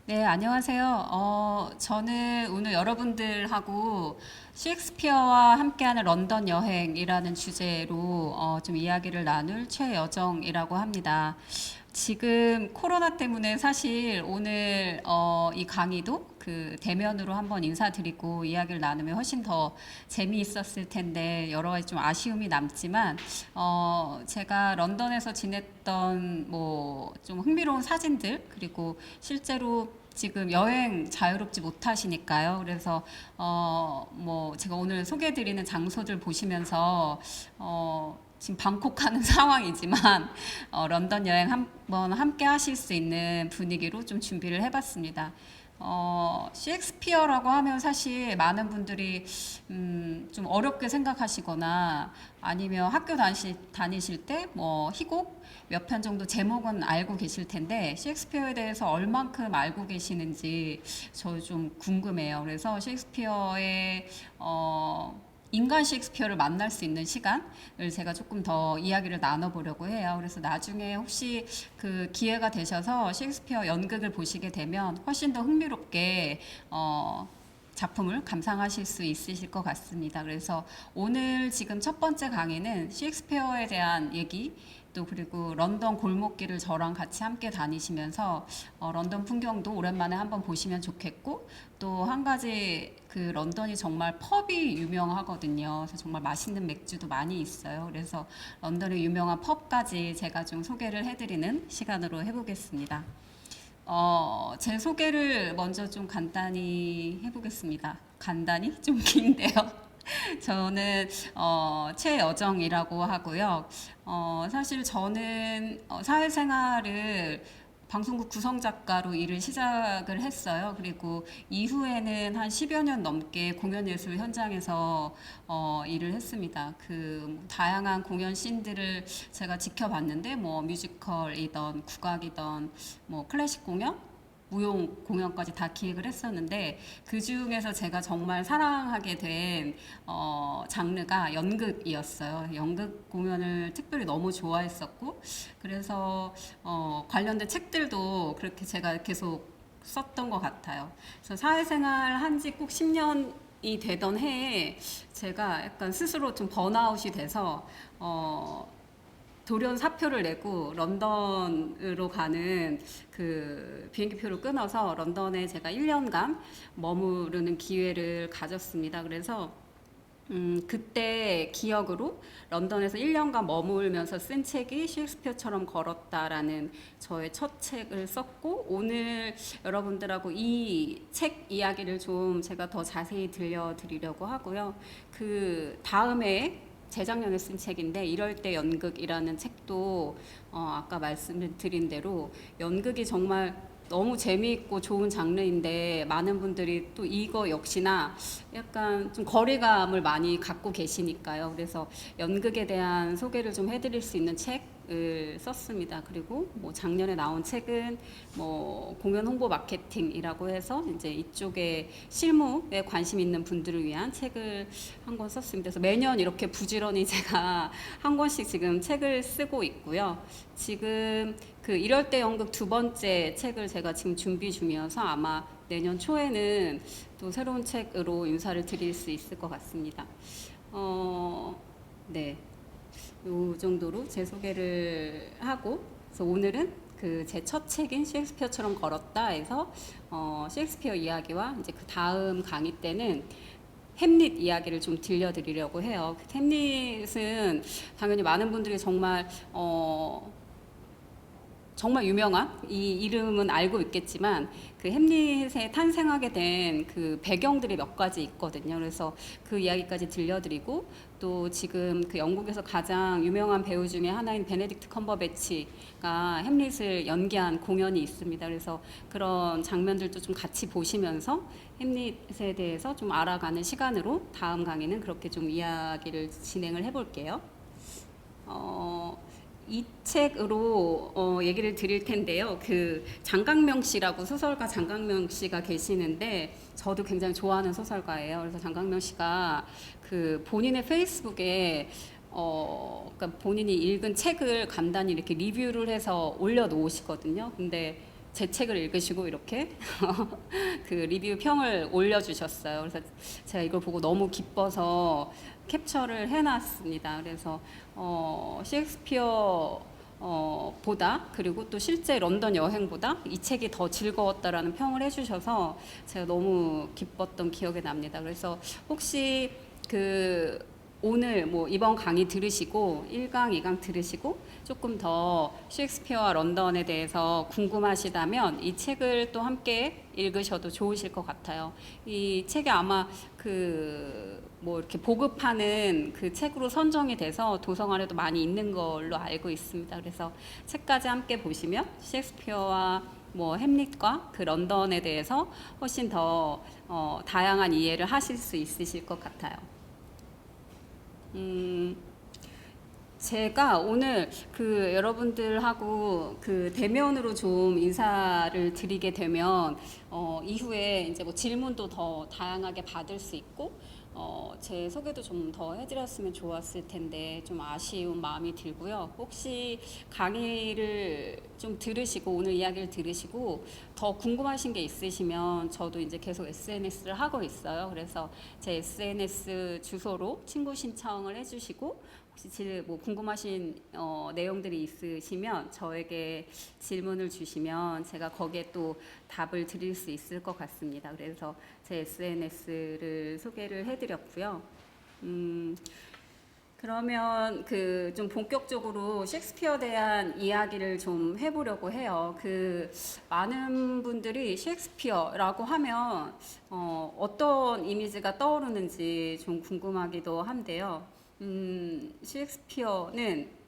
네, 안녕하세요. 저는 오늘 여러분들하고 셰익스피어와 함께하는 런던 여행이라는 주제로 좀 이야기를 나눌 최여정이라고 합니다. 지금 코로나 때문에 사실 오늘 이 강의도 그 대면으로 한번 인사드리고 이야기를 나누면 훨씬 더 재미있었을 텐데 여러 가지 좀 아쉬움이 남지만 제가 런던에서 지냈던 뭐 좀 흥미로운 사진들 그리고 실제로 지금 여행 자유롭지 못하시니까요. 그래서 뭐 제가 오늘 소개해드리는 장소들 보시면서 지금 방콕하는 상황이지만 런던 여행 한번 함께 하실 수 있는 분위기로 좀 준비를 해봤습니다. 셰익스피어라고 하면 사실 많은 분들이 좀 어렵게 생각하시거나 아니면 학교 다니실 때 뭐 희곡 몇 편 정도 제목은 알고 계실 텐데 셰익스피어에 대해서 얼만큼 알고 계시는지 저 좀 궁금해요. 그래서 셰익스피어의 인간 셰익스피어를 만날 수 있는 시간을 제가 조금 더 이야기를 나눠보려고 해요. 그래서 나중에 혹시 그 기회가 되셔서 셰익스피어 연극을 보시게 되면 훨씬 더 흥미롭게 작품을 감상하실 수 있으실 것 같습니다. 그래서 오늘 지금 첫 번째 강의는 셰익스피어에 대한 얘기 또 그리고 런던 골목길을 저랑 같이 함께 다니시면서 런던 풍경도 오랜만에 한번 보시면 좋겠고 또 한 가지 그 런던이 정말 펍이 유명하거든요. 그래서 정말 맛있는 맥주도 많이 있어요. 그래서 런던의 유명한 펍까지 제가 좀 소개를 해드리는 시간으로 해보겠습니다. 제 소개를 먼저 좀 간단히 해보겠습니다. 간단히? 좀 긴데요. 저는 최여정이라고 하고요. 사실 저는 사회생활을 방송국 구성작가로 일을 시작을 했어요. 그리고 이후에는 한 10여 년 넘게 공연예술 현장에서 일을 했습니다. 그 다양한 공연 씬들을 제가 지켜봤는데 뭐 뮤지컬이던 국악이던 뭐 클래식 공연 무용 공연까지 다 기획을 했었는데 그 중에서 제가 정말 사랑하게 된 장르가 연극이었어요. 연극 공연을 특별히 너무 좋아했었고 그래서 관련된 책들도 그렇게 제가 계속 썼던 것 같아요. 그래서 사회생활 한 지 꼭 10년이 되던 해에 제가 약간 스스로 좀 번아웃이 돼서 돌연 사표를 내고 런던으로 가는 그 비행기표를 끊어서 런던에 제가 1년간 머무르는 기회를 가졌습니다. 그래서 그때 기억으로 런던에서 1년간 머물면서 쓴 책이 셰익스피어처럼 걸었다라는 저의 첫 책을 썼고 오늘 여러분들하고 이 책 이야기를 좀 제가 더 자세히 들려드리려고 하고요. 그 다음에 재작년에 쓴 책인데 이럴 때 연극이라는 책도 아까 말씀드린 대로 연극이 정말 너무 재미있고 좋은 장르인데 많은 분들이 또 이거 역시나 약간 좀 거리감을 많이 갖고 계시니까요. 그래서 연극에 대한 소개를 좀 해드릴 수 있는 책을 썼습니다. 그리고 뭐 작년에 나온 책은 뭐 공연 홍보 마케팅이라고 해서 이제 이쪽에 실무에 관심 있는 분들을 위한 책을 한 권 썼습니다. 그래서 매년 이렇게 부지런히 제가 한 권씩 지금 책을 쓰고 있고요. 지금 그 이럴 때 연극 두 번째 책을 제가 지금 준비 중이어서 아마 내년 초에는 또 새로운 책으로 인사를 드릴 수 있을 것 같습니다. 네. 요 정도로 제 소개를 하고 그래서 오늘은 그 제 첫 책인 셰익스피어처럼 걸었다에서 셰익스피어 이야기와 이제 그 다음 강의 때는 햄릿 이야기를 좀 들려드리려고 해요. 햄릿은 당연히 많은 분들이 정말 유명한 이 이름은 알고 있겠지만 그 햄릿에 탄생하게 된 그 배경들이 몇 가지 있거든요. 그래서 그 이야기까지 들려드리고 또 지금 그 영국에서 가장 유명한 배우 중에 하나인 베네딕트 컴버배치가 햄릿을 연기한 공연이 있습니다. 그래서 그런 장면들도 좀 같이 보시면서 햄릿에 대해서 좀 알아가는 시간으로 다음 강의는 그렇게 좀 이야기를 진행을 해볼게요. 이 책으로 얘기를 드릴 텐데요. 그 장강명 씨라고 소설가 장강명 씨가 계시는데 저도 굉장히 좋아하는 소설가예요. 그래서 장강명 씨가 그 본인의 페이스북에 그러니까 본인이 읽은 책을 간단히 이렇게 리뷰를 해서 올려놓으시거든요. 근데 제 책을 읽으시고 이렇게 그 리뷰 평을 올려주셨어요. 그래서 제가 이걸 보고 너무 기뻐서 캡처를 해놨습니다. 그래서 셰익스피어 보다, 그리고 또 실제 런던 여행보다 이 책이 더 즐거웠다라는 평을 해주셔서 제가 너무 기뻤던 기억이 납니다. 그래서 혹시 오늘 뭐 이번 강의 들으시고 1강, 2강 들으시고 조금 더 셰익스피어와 런던에 대해서 궁금하시다면 이 책을 또 함께 읽으셔도 좋으실 것 같아요. 이 책이 아마 뭐 이렇게 보급하는 그 책으로 선정이 돼서 도서관에도 많이 있는 걸로 알고 있습니다. 그래서 책까지 함께 보시면 셰익스피어와 뭐 햄릿과 그 런던에 대해서 훨씬 더 다양한 이해를 하실 수 있으실 것 같아요. 제가 오늘 여러분들하고 대면으로 좀 인사를 드리게 되면 이후에 이제 뭐 질문도 더 다양하게 받을 수 있고 제 소개도 좀 더 해드렸으면 좋았을 텐데 좀 아쉬운 마음이 들고요. 혹시 강의를 좀 들으시고 오늘 이야기를 들으시고 더 궁금하신 게 있으시면 저도 이제 계속 SNS를 하고 있어요. 그래서 제 SNS 주소로 친구 신청을 해주시고 혹시 뭐 궁금하신 내용들이 있으시면 저에게 질문을 주시면 제가 거기에 또 답을 드릴 수 있을 것 같습니다. 그래서 제 SNS를 소개를 해드렸고요. 그러면 좀 본격적으로 셰익스피어에 대한 이야기를 좀 해보려고 해요. 많은 분들이 셰익스피어라고 하면 어떤 이미지가 떠오르는지 좀 궁금하기도 한데요. 셰익스피어는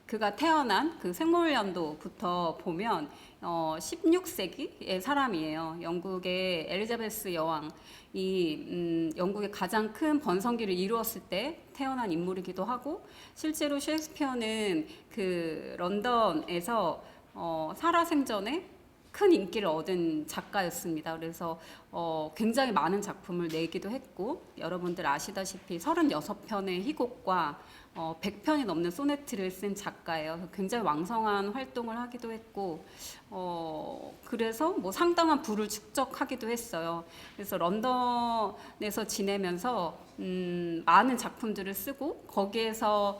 그가 태어난 그 생물연도부터 보면 16세기의 사람이에요. 영국의 엘리자베스 여왕이 영국의 가장 큰 번성기를 이루었을 때 태어난 인물이기도 하고, 실제로 셰익스피어는 런던에서 살아생전에 큰 인기를 얻은 작가였습니다. 그래서 굉장히 많은 작품을 내기도 했고, 여러분들 아시다시피 36편의 희곡과 100편이 넘는 소네트를 쓴 작가예요. 굉장히 왕성한 활동을 하기도 했고, 그래서 뭐 상당한 부를 축적하기도 했어요. 그래서 런던에서 지내면서 많은 작품들을 쓰고 거기에서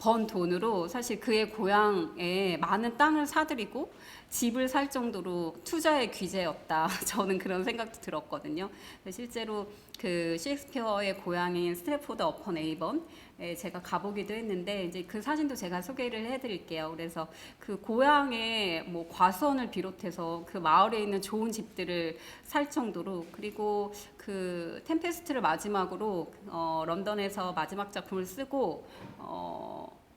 번 돈으로 사실 그의 고향에 많은 땅을 사들이고 집을 살 정도로 투자의 귀재였다. 저는 그런 생각도 들었거든요. 실제로 셰익스피어의 고향인 스트래포드 어폰 에이번에 제가 가보기도 했는데 이제 그 사진도 제가 소개를 해드릴게요. 그래서 고향에 뭐 과수원을 비롯해서 마을에 있는 좋은 집들을 살 정도로, 그리고 템페스트를 마지막으로 런던에서 마지막 작품을 쓰고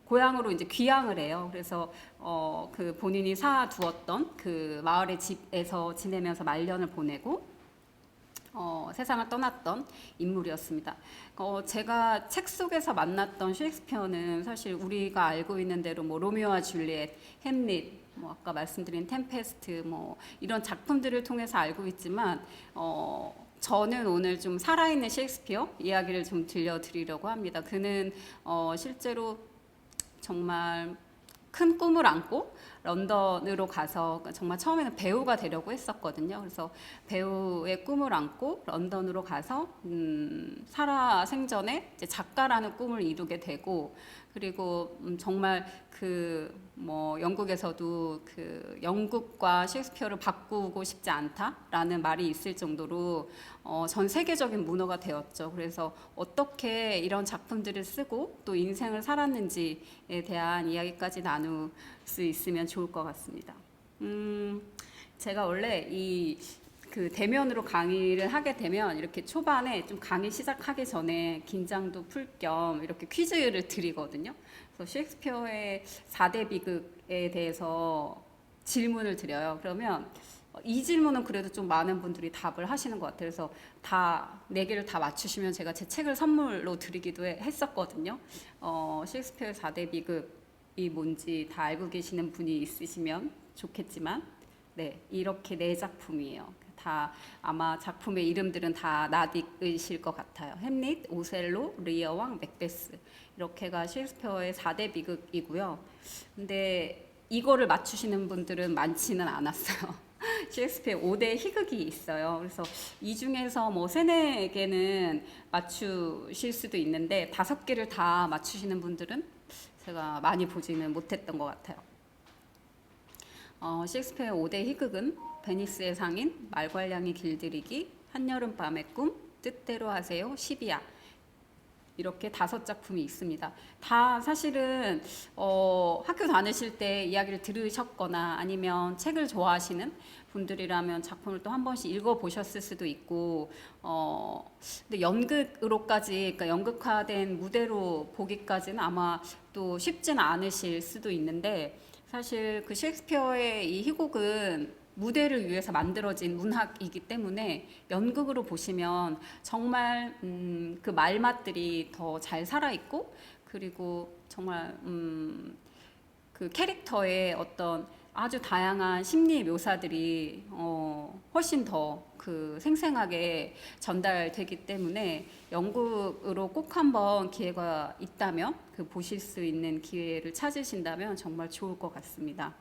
고향으로 이제 귀향을 해요. 그래서 본인이 사두었던 마을의 집에서 지내면서 말년을 보내고 세상을 떠났던 인물이었습니다. 제가 책 속에서 만났던 셰익스피어는 사실 우리가 알고 있는 대로 뭐 로미오와 줄리엣, 햄릿, 뭐 아까 말씀드린 템페스트, 뭐 이런 작품들을 통해서 알고 있지만 저는 오늘 좀 살아있는 셰익스피어 이야기를 좀 들려드리려고 합니다. 그는 실제로 정말 큰 꿈을 안고 런던으로 가서 정말 처음에는 배우가 되려고 했었거든요. 그래서 배우의 꿈을 안고 런던으로 가서 살아생전에 이제 작가라는 꿈을 이루게 되고, 그리고 정말 뭐 영국에서도 영국과 셰익스피어를 바꾸고 싶지 않다라는 말이 있을 정도로 전 세계적인 문어가 되었죠. 그래서 어떻게 이런 작품들을 쓰고 또 인생을 살았는지에 대한 이야기까지 나눌 수 있으면 좋을 것 같습니다. 제가 원래 대면으로 강의를 하게 되면 이렇게 초반에 좀 강의 시작하기 전에 긴장도 풀 겸 이렇게 퀴즈를 드리거든요. 그래서 셰익스피어의 4대 비극에 대해서 질문을 드려요. 그러면 이 질문은 그래도 좀 많은 분들이 답을 하시는 것 같아요. 그래서 4개를 다 맞추시면 제가 제 책을 선물로 드리기도 했었거든요. 셰익스피어의 4대 비극이 뭔지 다 알고 계시는 분이 있으시면 좋겠지만, 네, 이렇게 4작품이에요. 다 아마 작품의 이름들은 다 낯익으실 것 같아요. 햄릿, 오셀로, 리어 왕, 맥베스, 이렇게가 셰익스피어의 4대 비극이고요. 근데 이거를 맞추시는 분들은 많지는 않았어요. 셰익스피어의 5대 희극이 있어요. 그래서 이 중에서 뭐 3-4개는 맞추실 수도 있는데 5개를 다 맞추시는 분들은 제가 많이 보지는 못했던 것 같아요. 셰익스피어의 5대 희극은 베니스의 상인, 말괄량이 길들이기, 한여름밤의 꿈, 뜻대로 하세요, 시비야. 이렇게 5작품이 있습니다. 다 사실은 학교 다니실 때 이야기를 들으셨거나 아니면 책을 좋아하시는 분들이라면 작품을 또 한 번씩 읽어보셨을 수도 있고 근데 연극으로까지, 그러니까 연극화된 무대로 보기까지는 아마 또 쉽지는 않으실 수도 있는데, 사실 그 셰익스피어의 이 희곡은 무대를 위해서 만들어진 문학이기 때문에 연극으로 보시면 정말 그 말맛들이 더 잘 살아있고, 그리고 정말 그 캐릭터의 어떤 아주 다양한 심리 묘사들이 훨씬 더 그 생생하게 전달되기 때문에 연극으로 꼭 한번 기회가 있다면 그 보실 수 있는 기회를 찾으신다면 정말 좋을 것 같습니다.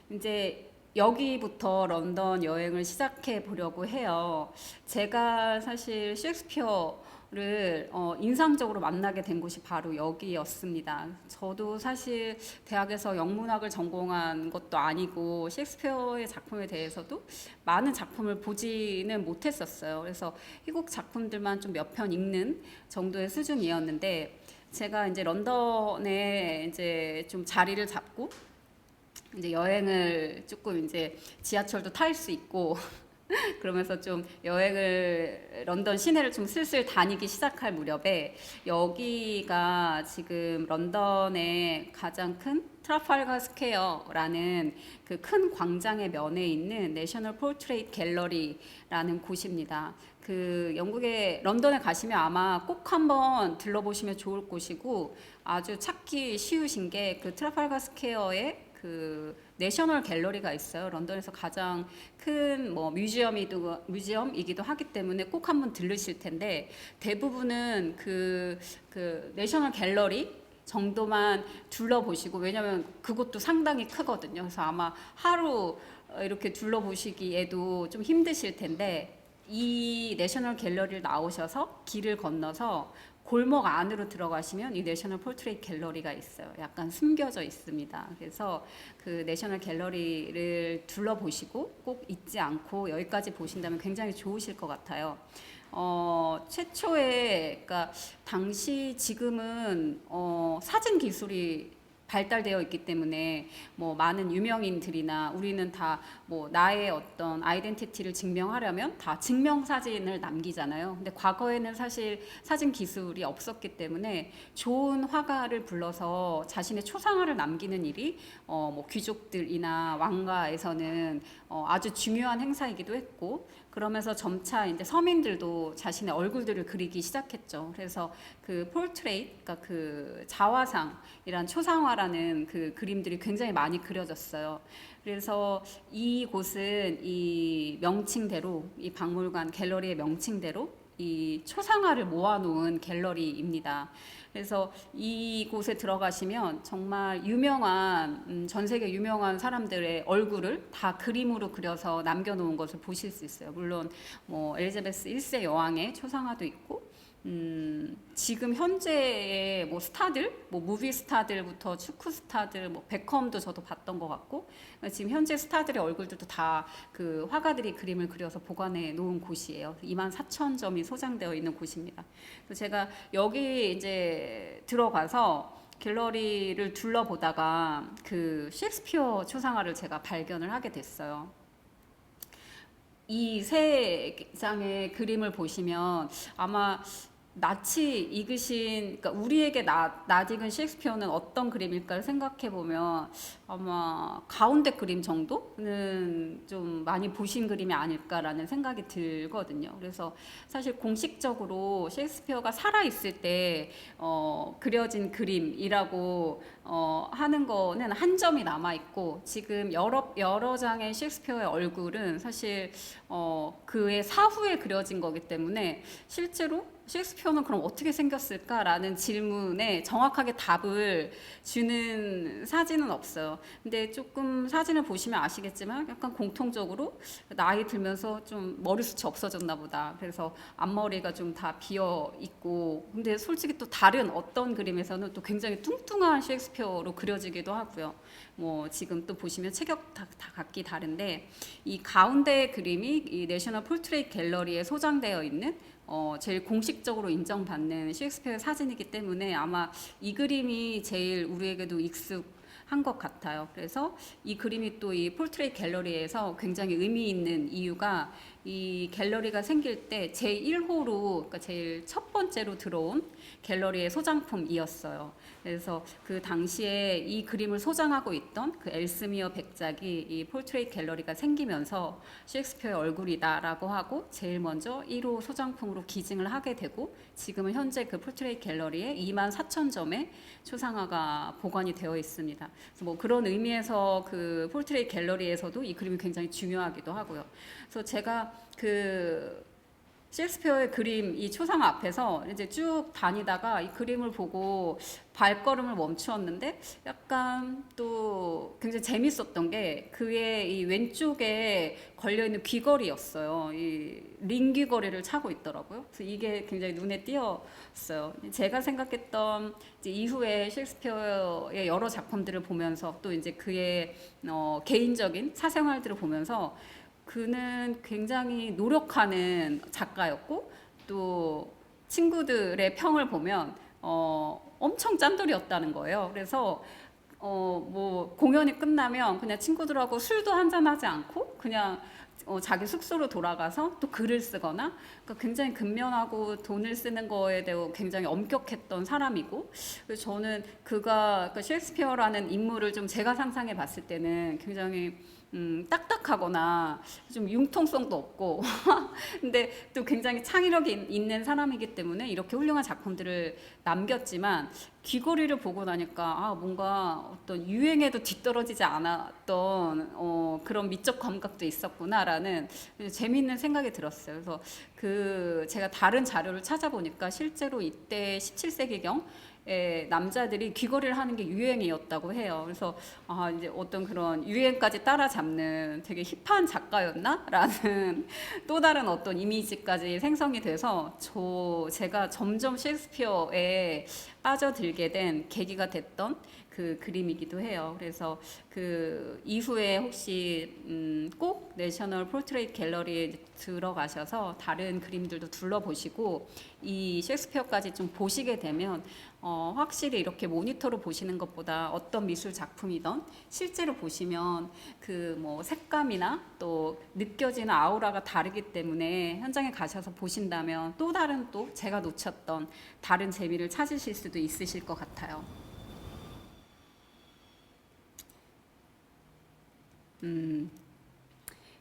이제 여기부터 런던 여행을 시작해 보려고 해요. 제가 사실 셰익스피어를 인상적으로 만나게 된 곳이 바로 여기였습니다. 저도 사실 대학에서 영문학을 전공한 것도 아니고 셰익스피어의 작품에 대해서도 많은 작품을 보지는 못했었어요. 그래서 희곡 작품들만 좀 몇 편 읽는 정도의 수준이었는데, 제가 이제 런던에 이제 좀 자리를 잡고 이제 여행을 조금 이제 지하철도 탈 수 있고 그러면서 좀 여행을 런던 시내를 좀 슬슬 다니기 시작할 무렵에, 여기가 지금 런던의 가장 큰 트라팔가 스퀘어라는 그 큰 광장의 면에 있는 내셔널 포트레이트 갤러리라는 곳입니다. 그 영국의 런던에 가시면 아마 꼭 한번 들러보시면 좋을 곳이고, 아주 찾기 쉬우신 게 그 트라팔가 스퀘어에 그 내셔널 갤러리가 있어요. 런던에서 가장 큰 뭐 뮤지엄이기도 하기 때문에 꼭 한번 들르실 텐데, 대부분은 그 내셔널 갤러리 정도만 둘러보시고, 왜냐면 그것도 상당히 크거든요. 그래서 아마 하루 이렇게 둘러보시기에도 좀 힘드실 텐데, 이 내셔널 갤러리를 나오셔서 길을 건너서 골목 안으로 들어가시면 이 내셔널 포트레이트 갤러리가 있어요. 약간 숨겨져 있습니다. 그래서 그 내셔널 갤러리를 둘러보시고 꼭 잊지 않고 여기까지 보신다면 굉장히 좋으실 것 같아요. 최초에, 그러니까 당시, 지금은 사진 기술이 발달되어 있기 때문에 뭐 많은 유명인들이나 우리는 다 뭐 나의 어떤 아이덴티티를 증명하려면 다 증명사진을 남기잖아요. 근데 과거에는 사실 사진 기술이 없었기 때문에 좋은 화가를 불러서 자신의 초상화를 남기는 일이 뭐 귀족들이나 왕가에서는 아주 중요한 행사이기도 했고, 그러면서 점차 이제 서민들도 자신의 얼굴들을 그리기 시작했죠. 그래서 그 폴트레이트, 그러니까 그 자화상이란 초상화라는 그 그림들이 굉장히 많이 그려졌어요. 그래서 이곳은 이 명칭대로, 이 박물관 갤러리의 명칭대로 이 초상화를 모아놓은 갤러리입니다. 그래서 이곳에 들어가시면 정말 유명한 전 세계 유명한 사람들의 얼굴을 다 그림으로 그려서 남겨놓은 것을 보실 수 있어요. 물론 뭐 엘리자베스 1세 여왕의 초상화도 있고, 지금 현재의 뭐 스타들, 뭐 무비 스타들부터 축구 스타들, 뭐 베컴도 저도 봤던 것 같고, 지금 현재 스타들의 얼굴들도 다 그 화가들이 그림을 그려서 보관해 놓은 곳이에요. 24,000점이 소장되어 있는 곳입니다. 그래서 제가 여기 이제 들어가서 갤러리를 둘러보다가 그 셰익스피어 초상화를 제가 발견을 하게 됐어요. 이 세 장의 그림을 보시면 아마 낯이 익으신, 그러니까 우리에게 낯익은 셰익스피어는 어떤 그림일까를 생각해 보면 아마 가운데 그림 정도는 좀 많이 보신 그림이 아닐까라는 생각이 들거든요. 그래서 사실 공식적으로 셰익스피어가 살아 있을 때 그려진 그림이라고 하는 거는 한 점이 남아 있고 지금 여러 장의 셰익스피어의 얼굴은 사실 그의 사후에 그려진 거기 때문에 실제로 셰익스피어는 그럼 어떻게 생겼을까라는 질문에 정확하게 답을 주는 사진은 없어요. 근데 조금 사진을 보시면 아시겠지만 약간 공통적으로 나이 들면서 좀 머리숱이 없어졌나 보다. 그래서 앞머리가 좀 다 비어 있고, 근데 솔직히 또 다른 어떤 그림에서는 또 굉장히 뚱뚱한 셰익스피어로 그려지기도 하고요. 뭐 지금 또 보시면 체격 다 각기 다른데 이 가운데 그림이 이 내셔널 포트레이트 갤러리에 소장되어 있는 제일 공식적으로 인정받는 셰익스피어의 사진이기 때문에 아마 이 그림이 제일 우리에게도 익숙한 것 같아요. 그래서 이 그림이 또 이 포트레이트 갤러리에서 굉장히 의미 있는 이유가 이 갤러리가 생길 때 제1호로, 그러니까 제일 첫 번째로 들어온 갤러리의 소장품이었어요. 그래서 그 당시에 이 그림을 소장하고 있던 그 엘스미어 백작이 이 포트레이트 갤러리가 생기면서 셰익스피어의 얼굴이다라고 하고 제일 먼저 1호 소장품으로 기증을 하게 되고 지금은 현재 그 포트레이트 갤러리에 24,000점의 초상화가 보관이 되어 있습니다. 그래서 뭐 그런 의미에서 그 포트레이트 갤러리에서도 이 그림이 굉장히 중요하기도 하고요. 그래서 제가 그 셰익스피어의 그림 이 초상화 앞에서 이제 쭉 다니다가 이 그림을 보고 발걸음을 멈추었는데 약간 또 굉장히 재밌었던 게 그의 이 왼쪽에 걸려있는 귀걸이였어요. 이 링 귀걸이를 차고 있더라고요. 그래서 이게 굉장히 눈에 띄었어요. 제가 생각했던 이제 이후에 셰익스피어의 여러 작품들을 보면서 또 이제 그의 개인적인 사생활들을 보면서 그는 굉장히 노력하는 작가였고 또 친구들의 평을 보면 엄청 짠돌이였다는 거예요. 그래서 뭐 공연이 끝나면 그냥 친구들하고 술도 한잔하지 않고 그냥 자기 숙소로 돌아가서 또 글을 쓰거나 그러니까 굉장히 근면하고 돈을 쓰는 거에 대해 굉장히 엄격했던 사람이고 그래서 저는 그러니까 셰익스피어라는 인물을 좀 제가 상상해 봤을 때는 굉장히 딱딱하거나 좀 융통성도 없고 근데 또 굉장히 창의력이 있는 사람이기 때문에 이렇게 훌륭한 작품들을 남겼지만 귀걸이를 보고 나니까 뭔가 어떤 유행에도 뒤떨어지지 않았던 그런 미적 감각도 있었구나라는 재미있는 생각이 들었어요. 그래서 제가 다른 자료를 찾아보니까 실제로 이때 17세기경 남자들이 귀걸이를 하는 게 유행이었다고 해요. 그래서 이제 어떤 그런 유행까지 따라잡는 되게 힙한 작가였나라는 또 다른 어떤 이미지까지 생성이 돼서 제가 점점 셰익스피어에 빠져들게 된 계기가 됐던 그 그림이기도 해요. 그래서 그 이후에 혹시 꼭 내셔널 포트레이트 갤러리에 들어가셔서 다른 그림들도 둘러보시고 이 셰익스피어까지 좀 보시게 되면 확실히 이렇게 모니터로 보시는 것보다 어떤 미술 작품이든 실제로 보시면 그 뭐 색감이나 또 느껴지는 아우라가 다르기 때문에 현장에 가셔서 보신다면 또 다른 또 제가 놓쳤던 다른 재미를 찾으실 수도 있으실 것 같아요.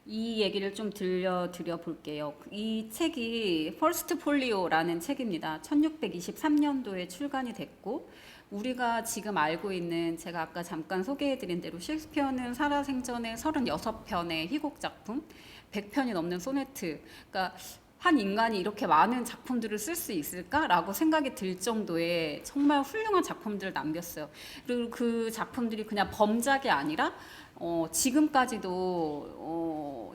이 얘기를 좀 들려드려 볼게요. 이 책이 퍼스트 폴리오라는 책입니다. 1623년도에 출간이 됐고 우리가 지금 알고 있는 제가 아까 잠깐 소개해드린 대로 셰익스피어는 살아생전에 36편의 희곡 작품, 100편이 넘는 소네트, 그러니까 한 인간이 이렇게 많은 작품들을 쓸 수 있을까라고 생각이 들 정도의 정말 훌륭한 작품들을 남겼어요. 그리고 그 작품들이 그냥 범작이 아니라 지금까지도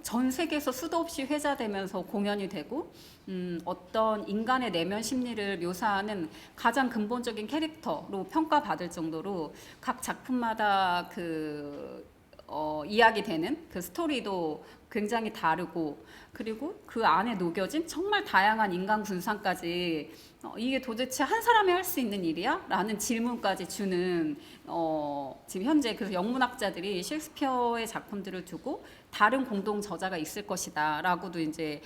전 세계에서 수도 없이 회자되면서 공연이 되고 어떤 인간의 내면 심리를 묘사하는 가장 근본적인 캐릭터로 평가받을 정도로 각 작품마다 이야기되는 그 스토리도 굉장히 다르고 그리고 그 안에 녹여진 정말 다양한 인간 군상까지 이게 도대체 한 사람이 할 수 있는 일이야? 라는 질문까지 주는 지금 현재 그래서 영문학자들이 셰익스피어의 작품들을 두고 다른 공동 저자가 있을 것이다 라고도 이제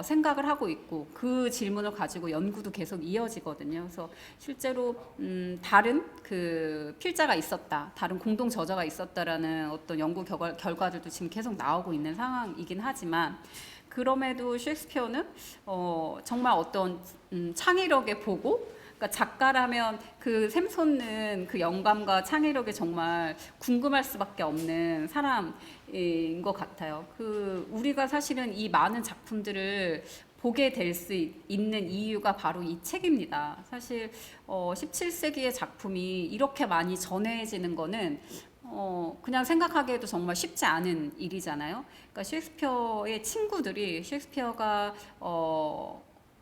생각을 하고 있고 그 질문을 가지고 연구도 계속 이어지거든요. 그래서 실제로 다른 그 필자가 있었다, 다른 공동 저자가 있었다라는 어떤 연구 결과들도 지금 계속 나오고 있는 상황이긴 하지만 그럼에도 셰익스피어는 정말 어떤 창의력의 보고 그러니까 작가라면 그 샘솟는 그 영감과 창의력이 정말 궁금할 수밖에 없는 사람인 것 같아요. 그 우리가 사실은 이 많은 작품들을 보게 될 수 있는 이유가 바로 이 책입니다. 사실 17세기의 작품이 이렇게 많이 전해지는 거는 그냥 생각하기에도 정말 쉽지 않은 일이잖아요. 그러니까 셰익스피어의 친구들이 셰익스피어가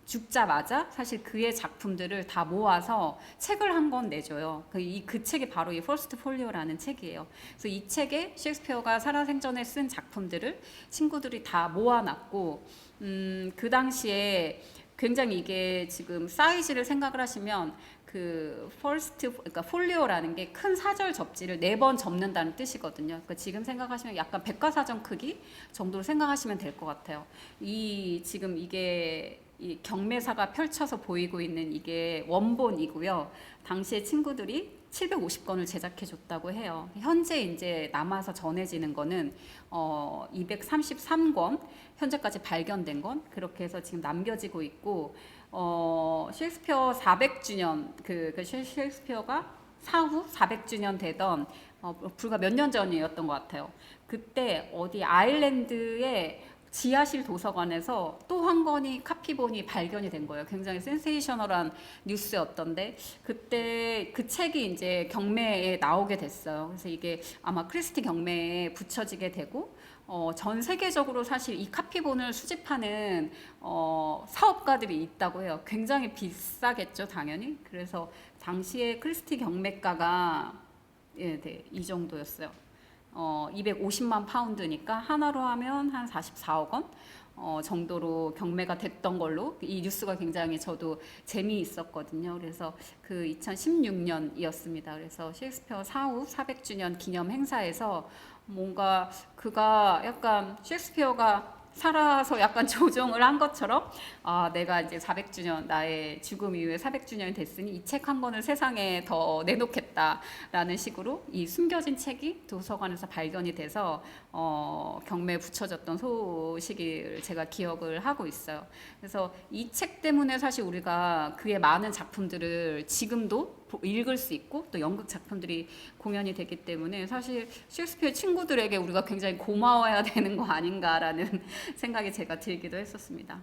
죽자마자 사실 그의 작품들을 다 모아서 책을 한 권 내줘요. 그 책이 바로 이 퍼스트 폴리오라는 책이에요. 그래서 이 책에 셰익스피어가 살아생전에 쓴 작품들을 친구들이 다 모아놨고, 그 당시에 굉장히 이게 지금 사이즈를 생각을 하시면 그 그러니까 폴리오라는 게 큰 사절 접지를 4번 접는다는 뜻이거든요. 그러니까 지금 생각하시면 약간 백과사전 크기 정도로 생각하시면 될 것 같아요. 지금 이게 이 경매사가 펼쳐서 보이고 있는 이게 원본이고요. 당시에 친구들이 750권을 제작해 줬다고 해요. 현재 이제 남아서 전해지는 거는 233권, 현재까지 발견된 건 그렇게 해서 지금 남겨지고 있고, 셰익스피어 400주년 셰익스피어가 사후 400주년 되던 불과 몇 년 전이었던 것 같아요. 그때 어디 아일랜드에 지하실 도서관에서 또 한 권이 카피본이 발견이 된 거예요. 굉장히 센세이셔널한 뉴스였던데, 그때 그 책이 이제 경매에 나오게 됐어요. 그래서 이게 아마 크리스티 경매에 붙여지게 되고, 전 세계적으로 사실 이 카피본을 수집하는 사업가들이 있다고 해요. 굉장히 비싸겠죠, 당연히. 그래서 당시에 크리스티 경매가가 네, 이 정도였어요. 250만 파운드니까 하나로 하면 한 44억 원 정도로 경매가 됐던 걸로, 이 뉴스가 굉장히 저도 재미있었거든요. 그래서 그 2016년이었습니다. 그래서 셰익스피어 사후 400주년 기념 행사에서 뭔가 그가 약간 셰익스피어가 살아서 약간 조종을 한 것처럼, 내가 이제 400주년, 나의 죽음 이후에 400주년이 됐으니 이 책 한 권을 세상에 더 내놓겠다라는 식으로 이 숨겨진 책이 도서관에서 발견이 돼서 경매에 붙여졌던 소식을 제가 기억을 하고 있어요. 그래서 이 책 때문에 사실 우리가 그의 많은 작품들을 지금도 읽을 수 있고 또 연극 작품들이 공연이 되기 때문에 사실 셰익스피어 친구들에게 우리가 굉장히 고마워해야 되는 거 아닌가라는 생각이 제가 들기도 했었습니다.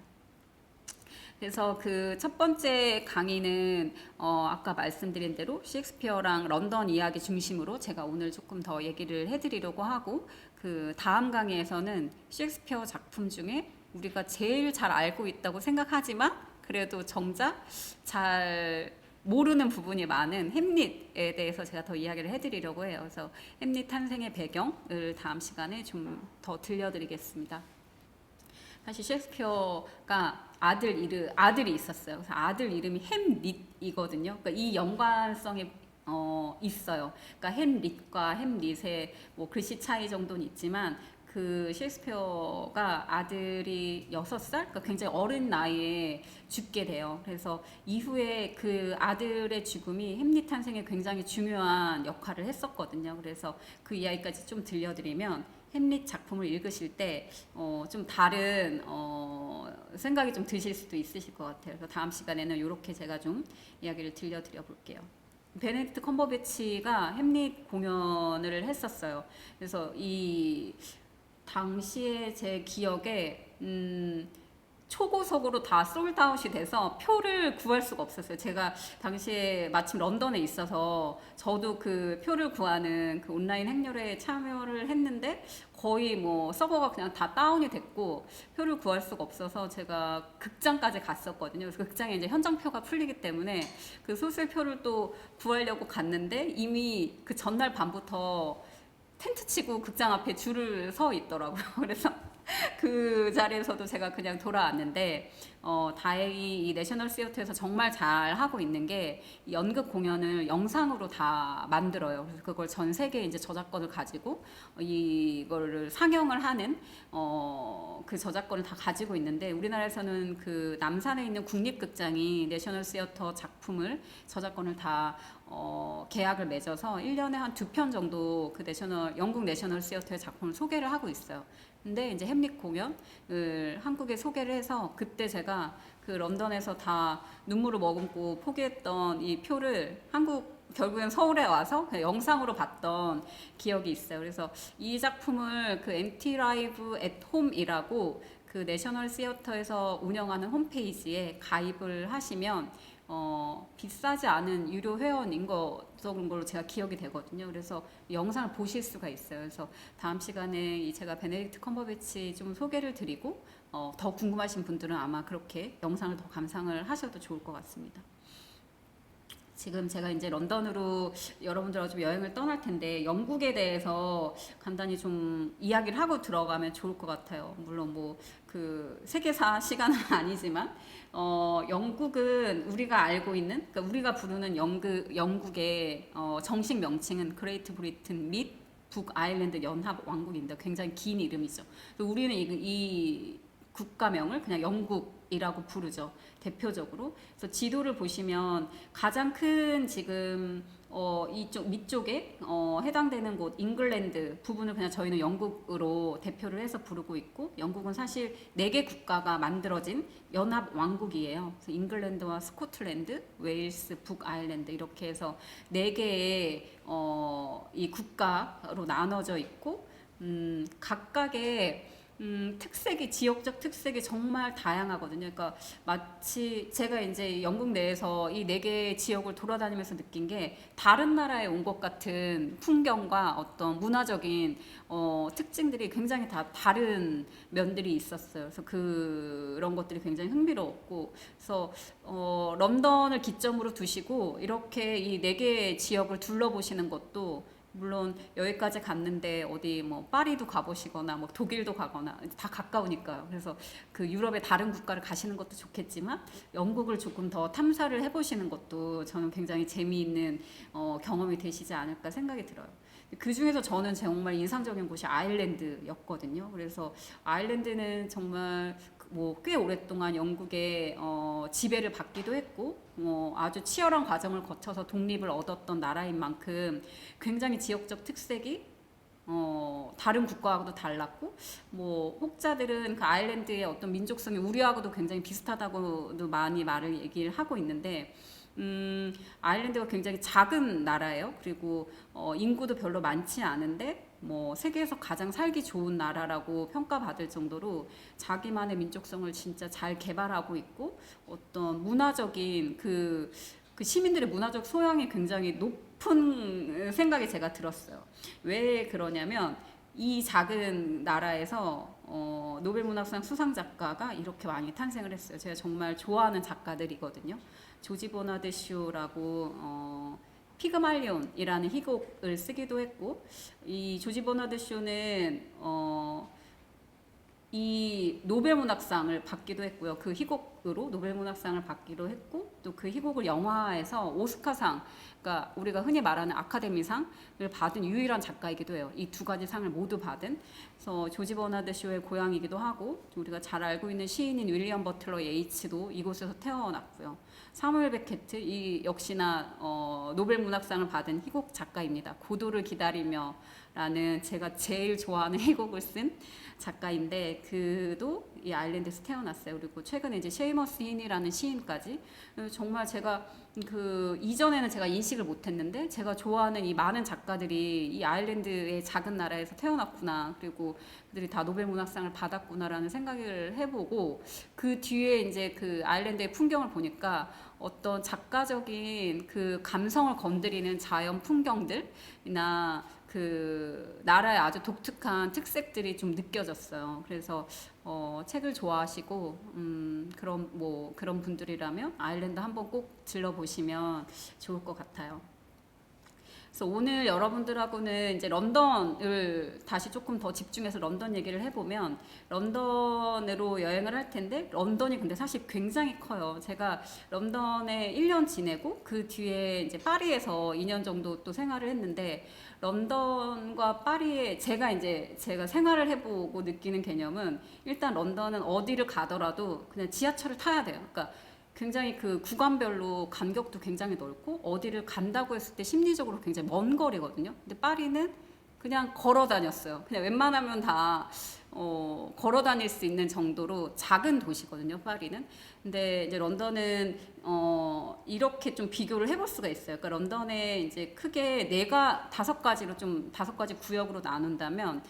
그래서 그 첫 번째 강의는 아까 말씀드린 대로 셰익스피어랑 런던 이야기 중심으로 제가 오늘 조금 더 얘기를 해드리려고 하고, 그 다음 강의에서는 셰익스피어 작품 중에 우리가 제일 잘 알고 있다고 생각하지만 그래도 정작 잘 모르는 부분이 많은 햄릿에 대해서 제가 더 이야기를 해드리려고 해요. 그래서 햄릿 탄생의 배경을 다음 시간에 좀 더 들려드리겠습니다. 사실 셰익스피어가 아들이 있었어요. 그래서 아들 이름이 햄릿이거든요. 그러니까 이 연관성이 있어요. 그러니까 햄릿과 햄릿의 뭐 글씨 차이 정도는 있지만, 그 셰익스피어가 아들이 6살, 그러니까 굉장히 어린 나이에 죽게 돼요. 그래서 이후에 그 아들의 죽음이 햄릿 탄생에 굉장히 중요한 역할을 했었거든요. 그래서 그 이야기까지 좀 들려드리면, 햄릿 작품을 읽으실 때 좀 다른 생각이 좀 드실 수도 있으실 것 같아요. 그래서 다음 시간에는 이렇게 제가 좀 이야기를 들려드려 볼게요. 베네딕트 컴버배치가 햄릿 공연을 했었어요. 그래서 이 당시에 제 기억에 초고속으로 다 솔드아웃이 돼서 표를 구할 수가 없었어요. 제가 당시에 마침 런던에 있어서 저도 그 표를 구하는 그 온라인 행렬에 참여를 했는데 거의 뭐 서버가 그냥 다 다운이 됐고 표를 구할 수가 없어서 제가 극장까지 갔었거든요. 그래서 극장에 이제 현장표가 풀리기 때문에 그 소설표를 또 구하려고 갔는데 이미 그 전날 밤부터 텐트 치고 극장 앞에 줄을 서 있더라고요. 그래서 그 자리에서도 제가 그냥 돌아왔는데, 다행히 이 내셔널 시어터에서 정말 잘 하고 있는 게 연극 공연을 영상으로 다 만들어요. 그래서 그걸 전 세계 이제 저작권을 가지고 이거를 상영을 하는 그 저작권을 다 가지고 있는데, 우리나라에서는 그 남산에 있는 국립극장이 내셔널 시어터 작품을 저작권을 다 계약을 맺어서 1년에 한 2편 정도 그 영국 내셔널 시어터의 작품을 소개를 하고 있어요. 근데 이제 햄릿 공연을 한국에 소개를 해서 그때 제가 그 런던에서 다 눈물을 머금고 포기했던 이 표를 결국엔 서울에 와서 그냥 영상으로 봤던 기억이 있어요. 그래서 이 작품을 그 MT 라이브 앳 홈이라고 그 내셔널 시어터에서 운영하는 홈페이지에 가입을 하시면 비싸지 않은 유료 회원인 그런 걸로 제가 기억이 되거든요. 그래서 영상을 보실 수가 있어요. 그래서 다음 시간에 제가 베네딕트 컴버배치 좀 소개를 드리고 더 궁금하신 분들은 아마 그렇게 영상을 더 감상을 하셔도 좋을 것 같습니다. 지금 제가 이제 런던으로 여러분들하고 좀 여행을 떠날 텐데 영국에 대해서 간단히 좀 이야기를 하고 들어가면 좋을 것 같아요. 물론 뭐 그 세계사 시간은 아니지만 영국은 우리가 알고 있는, 그러니까 우리가 부르는 영국의 정식 명칭은 그레이트 브리튼 및 북아일랜드 연합 왕국인데 굉장히 긴 이름이죠. 우리는 이 국가명을 그냥 영국이라고 부르죠. 대표적으로. 그래서 지도를 보시면 가장 큰 지금 이쪽 밑쪽에 해당되는 곳 잉글랜드 부분을 그냥 저희는 영국으로 대표를 해서 부르고 있고, 영국은 사실 4개 국가가 만들어진 연합 왕국이에요. 그래서 잉글랜드와 스코틀랜드, 웨일스, 북아일랜드 이렇게 해서 4개의 이 국가로 나눠져 있고, 각각의 지역적 특색이 정말 다양하거든요. 그러니까 마치 제가 이제 영국 내에서 이 4개 지역을 돌아다니면서 느낀 게 다른 나라에 온 것 같은 풍경과 어떤 문화적인 특징들이 굉장히 다 다른 면들이 있었어요. 그래서 그런 것들이 굉장히 흥미로웠고, 그래서 런던을 기점으로 두시고 이렇게 이 4개의 지역을 둘러보시는 것도, 물론 여기까지 갔는데 어디 뭐 파리도 가보시거나 뭐 독일도 가거나 다 가까우니까요. 그래서 그 유럽의 다른 국가를 가시는 것도 좋겠지만 영국을 조금 더 탐사를 해보시는 것도 저는 굉장히 재미있는 경험이 되시지 않을까 생각이 들어요. 그 중에서 저는 정말 인상적인 곳이 아일랜드였거든요. 그래서 아일랜드는 정말 뭐 꽤 오랫동안 영국의 지배를 받기도 했고, 아주 치열한 과정을 거쳐서 독립을 얻었던 나라인 만큼 굉장히 지역적 특색이 다른 국가하고도 달랐고, 뭐 혹자들은 그 아일랜드의 어떤 민족성이 우리하고도 굉장히 비슷하다고도 많이 얘기를 하고 있는데, 아일랜드가 굉장히 작은 나라예요. 그리고 인구도 별로 많지 않은데 뭐 세계에서 가장 살기 좋은 나라라고 평가받을 정도로 자기만의 민족성을 진짜 잘 개발하고 있고, 어떤 문화적인 그 시민들의 문화적 소양이 굉장히 높은 생각이 제가 들었어요. 왜 그러냐면 이 작은 나라에서 노벨문학상 수상 작가가 이렇게 많이 탄생을 했어요. 제가 정말 좋아하는 작가들이거든요. 조지 버나드 쇼라고 피그말리온이라는 희곡을 쓰기도 했고, 이 조지 버나드 쇼는 이 노벨문학상을 받기도 했고요. 그 희곡으로 노벨문학상을 받기도 했고, 또 그 희곡을 영화에서 오스카상, 그러니까 우리가 흔히 말하는 아카데미상을 받은 유일한 작가이기도 해요. 이 2가지 상을 모두 받은. 그래서 조지 버나드 쇼의 고향이기도 하고, 우리가 잘 알고 있는 시인인 윌리엄 버틀러 예이츠도 이곳에서 태어났고요. 사무엘 베케트, 이 역시나 노벨문학상을 받은 희곡 작가입니다. 고도를 기다리며 라는 제가 제일 좋아하는 희곡을 쓴 작가인데, 그도 이 아일랜드에서 태어났어요. 그리고 최근에 이제 셰이머스 힌이라는 시인까지, 정말 제가 그 이전에는 제가 인식을 못했는데 제가 좋아하는 이 많은 작가들이 이 아일랜드의 작은 나라에서 태어났구나, 그리고 그들이 다 노벨문학상을 받았구나라는 생각을 해보고, 그 뒤에 이제 그 아일랜드의 풍경을 보니까 어떤 작가적인 그 감성을 건드리는 자연 풍경들이나 그 나라의 아주 독특한 특색들이 좀 느껴졌어요. 그래서 책을 좋아하시고 그런 분들이라면 아일랜드 한번 꼭 들러보시면 좋을 것 같아요. 그래서 오늘 여러분들하고는 이제 런던을 다시 조금 더 집중해서 런던 얘기를 해보면, 런던으로 여행을 할 텐데, 런던이 근데 사실 굉장히 커요. 제가 런던에 1년 지내고 그 뒤에 이제 파리에서 2년 정도 또 생활을 했는데, 런던과 파리에 제가 생활을 해보고 느끼는 개념은, 일단 런던은 어디를 가더라도 그냥 지하철을 타야 돼요. 그러니까 굉장히 그 구간별로 간격도 굉장히 넓고, 어디를 간다고 했을 때 심리적으로 굉장히 먼 거리거든요. 근데 파리는 그냥 걸어 다녔어요. 그냥 웬만하면 다 걸어 다닐 수 있는 정도로 작은 도시거든요, 파리는. 근데 이제 런던은 이렇게 좀 비교를 해볼 수가 있어요. 그러니까 런던에 이제 크게 다섯 가지 구역으로 나눈다면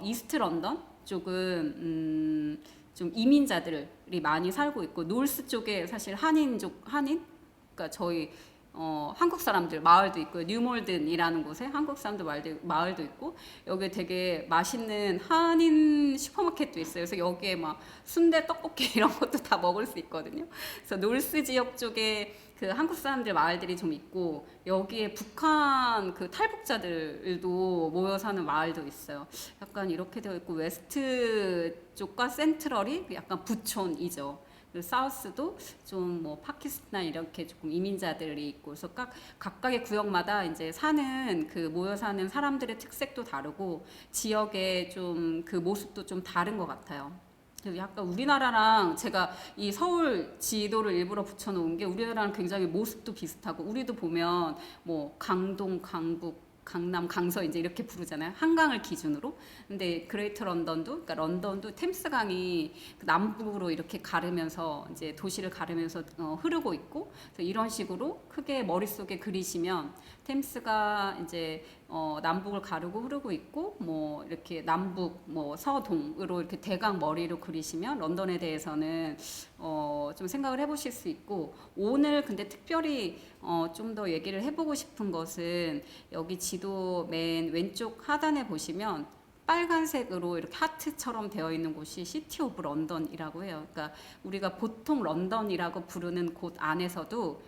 이스트 런던 쪽은 좀 이민자들이 많이 살고 있고, 노스 쪽에 사실 그러니까 저희 한국 사람들 마을도 있고, 뉴몰든이라는 곳에 한국 사람들 마을도 있고, 여기 되게 맛있는 한인 슈퍼마켓도 있어요. 그래서 여기에 막 순대, 떡볶이 이런 것도 다 먹을 수 있거든요. 그래서 놀스 지역 쪽에 그 한국 사람들 마을들이 좀 있고, 여기에 북한 그 탈북자들도 모여 사는 마을도 있어요. 약간 이렇게 되어 있고, 웨스트 쪽과 센트럴이 약간 부촌이죠. 사우스도 좀 뭐 파키스탄 이렇게 조금 이민자들이 있고, 그래서 각각의 구역마다 이제 모여 사는 사람들의 특색도 다르고, 지역의 좀 그 모습도 좀 다른 것 같아요. 약간 우리나라랑, 제가 이 서울 지도를 일부러 붙여놓은 게 우리나라랑 굉장히 모습도 비슷하고, 우리도 보면 뭐 강동, 강북, 강남, 강서 이제 이렇게 부르잖아요. 한강을 기준으로. 근데 그레이터 런던도, 그러니까 런던도 템스강이 남북으로 이렇게 가르면서, 이제 도시를 가르면서 흐르고 있고, 그래서 이런 식으로 크게 머릿속에 그리시면 템스가 이제 남북을 가르고 흐르고 있고, 뭐 이렇게 남북, 뭐 서동으로 이렇게 대강 머리로 그리시면 런던에 대해서는 좀 생각을 해보실 수 있고, 오늘 근데 특별히 좀 더 얘기를 해보고 싶은 것은, 여기 지도 맨 왼쪽 하단에 보시면 빨간색으로 이렇게 하트처럼 되어 있는 곳이 시티 오브 런던이라고 해요. 그러니까 우리가 보통 런던이라고 부르는 곳 안에서도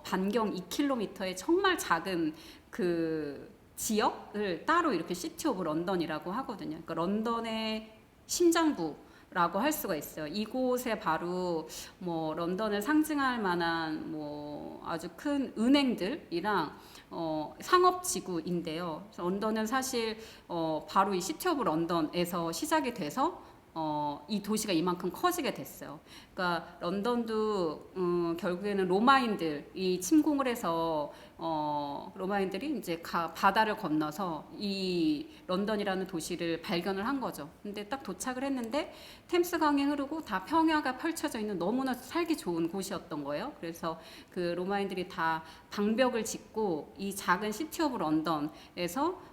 반경 2km의 정말 작은 그 지역을 따로 이렇게 시티 오브 런던이라고 하거든요. 그러니까 런던의 심장부라고 할 수가 있어요. 이곳에 바로 뭐 런던을 상징할 만한 뭐 아주 큰 은행들이랑 상업지구인데요. 런던은 사실 바로 이 시티 오브 런던에서 시작이 돼서 이 도시가 이만큼 커지게 됐어요. 그러니까 런던도 결국에는 로마인들이 침공을 해서 로마인들이 이제 바다를 건너서 이 런던이라는 도시를 발견을 한 거죠. 근데 딱 도착을 했는데 템스강이 흐르고 다 평야가 펼쳐져 있는 너무나 살기 좋은 곳이었던 거예요. 그래서 그 로마인들이 다 방벽을 짓고 이 작은 시티 오브 런던에서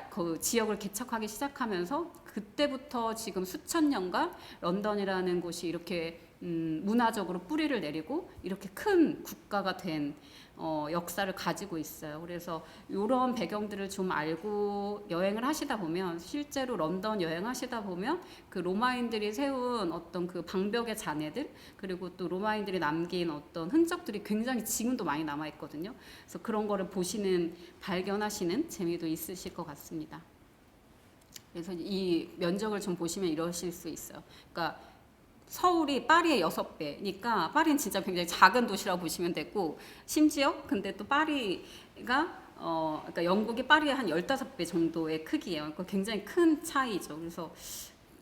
그 지역을 개척하기 시작하면서, 그때부터 지금 수천 년간 런던이라는 곳이 이렇게 문화적으로 뿌리를 내리고 이렇게 큰 국가가 된 역사를 가지고 있어요. 그래서 이런 배경들을 좀 알고 여행을 하시다 보면, 실제로 런던 여행하시다 보면 그 로마인들이 세운 어떤 그 방벽의 잔해들, 그리고 또 로마인들이 남긴 어떤 흔적들이 굉장히 지금도 많이 남아 있거든요. 그래서 그런 거를 발견하시는 재미도 있으실 것 같습니다. 그래서 이 면적을 좀 보시면 이러실 수 있어요. 그러니까 서울이 파리의 6배니까 파리는 진짜 굉장히 작은 도시라고 보시면 되고, 심지어 근데 또 파리가 그러니까 영국이 파리의 한 15배 정도의 크기예요. 그러니까 굉장히 큰 차이죠. 그래서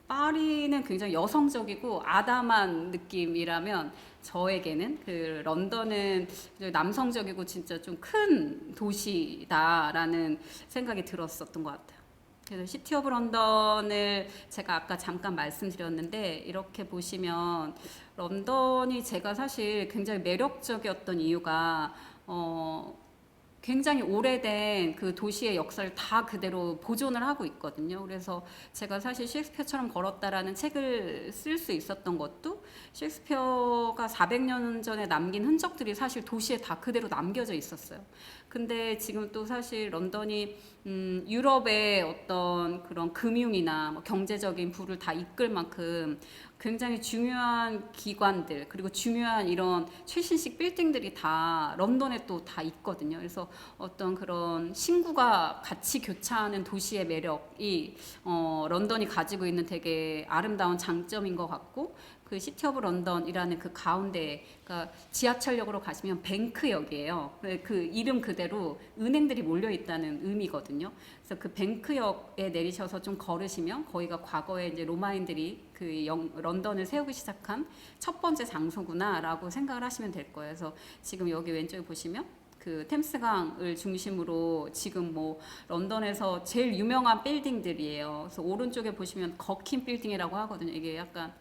파리는 굉장히 여성적이고 아담한 느낌이라면, 저에게는 그 런던은 남성적이고 진짜 좀 큰 도시다라는 생각이 들었었던 것 같아요. 그래서 시티 오브 런던을 제가 아까 잠깐 말씀드렸는데, 이렇게 보시면 런던이 제가 사실 굉장히 매력적이었던 이유가 굉장히 오래된 그 도시의 역사를 다 그대로 보존을 하고 있거든요. 그래서 제가 사실 셰익스피어처럼 걸었다라는 책을 쓸 수 있었던 것도, 셰익스피어가 400년 전에 남긴 흔적들이 사실 도시에 다 그대로 남겨져 있었어요. 근데 지금 또 사실 런던이 유럽의 어떤 그런 금융이나 뭐 경제적인 부를 다 이끌 만큼 굉장히 중요한 기관들, 그리고 중요한 이런 최신식 빌딩들이 다 런던에 또 다 있거든요. 그래서 어떤 그런 신구가 같이 교차하는 도시의 매력이 런던이 가지고 있는 되게 아름다운 장점인 것 같고, 그 시티 오브 런던이라는 그 가운데, 그러니까 지하철역으로 가시면 뱅크역이에요. 그 이름 그대로 은행들이 몰려 있다는 의미거든요. 그래서 그 뱅크역에 내리셔서 좀 걸으시면 거기가 과거에 이제 로마인들이 그 런던을 세우기 시작한 첫 번째 장소구나라고 생각을 하시면 될 거예요. 그래서 지금 여기 왼쪽에 보시면 그 템스강을 중심으로 지금 뭐 런던에서 제일 유명한 빌딩들이에요. 그래서 오른쪽에 보시면 거킨 빌딩이라고 하거든요. 이게 약간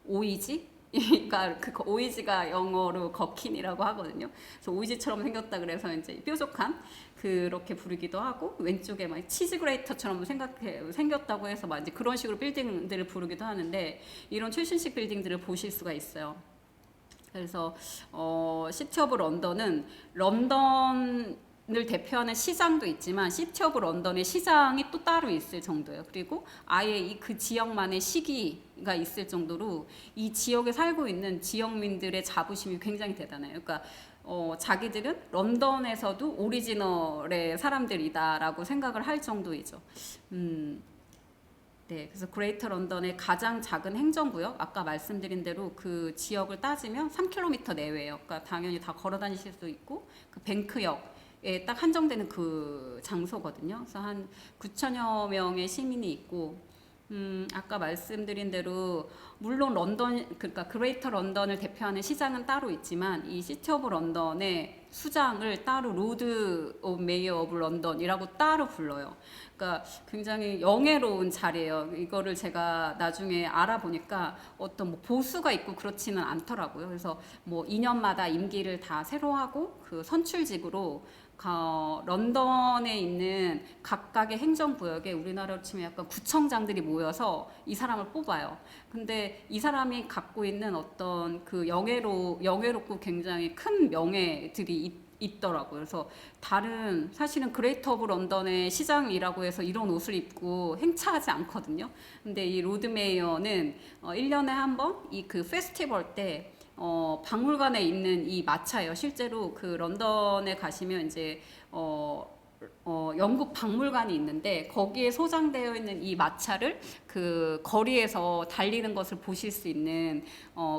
오이지? 그러니까 그 오이지가 영어로 거킨이라고 하거든요. 그래서 오이지처럼 생겼다 그래서 이제 뾰족한 그렇게 부르기도 하고, 왼쪽에 막 치즈 그레이터처럼 생겼다고 해서 막 이제 그런 식으로 빌딩들을 부르기도 하는데, 이런 최신식 빌딩들을 보실 수가 있어요. 그래서 시티 오브 런던은 런던을 대표하는 시장도 있지만 시티 오브 런던의 시장이 또 따로 있을 정도예요. 그리고 아예 그 지역만의 시기가 있을 정도로 이 지역에 살고 있는 지역민들의 자부심이 굉장히 대단해요. 그러니까 자기들은 런던에서도 오리지널의 사람들이다라고 생각을 할 정도이죠. 네, 그래서 그레이터 런던의 가장 작은 행정구역, 아까 말씀드린 대로 그 지역을 따지면 3km 내외예요. 그러니까 당연히 다 걸어 다니실 수도 있고, 그 뱅크역에 딱 한정되는 그 장소거든요. 그래서 한 9천여 명의 시민이 있고, 아까 말씀드린 대로 물론 런던, 그러니까 그레이터 런던을 대표하는 시장은 따로 있지만 이 시티 오브 런던의 수장을 따로 로드 오브 메이어 오브 런던이라고 따로 불러요. 그러니까 굉장히 영예로운 자리예요. 이거를 제가 나중에 알아보니까 어떤 뭐 보수가 있고 그렇지는 않더라고요. 그래서 뭐 2년마다 임기를 다 새로 하고 그 선출직으로 런던에 있는 각각의 행정구역에 우리나라로 치면 약간 구청장들이 모여서 이 사람을 뽑아요. 근데 이 사람이 갖고 있는 어떤 그 영예롭고 굉장히 큰 명예들이 있더라고요. 그래서 사실은 그레이터 오브 런던의 시장이라고 해서 이런 옷을 입고 행차하지 않거든요. 근데 이 로드 메이어는 1년에 한 번 이 그 페스티벌 때 박물관에 있는 이 마차예요. 실제로 그 런던에 가시면 이제 영국 박물관이 있는데 거기에 소장되어 있는 이 마차를 그 거리에서 달리는 것을 보실 수 있는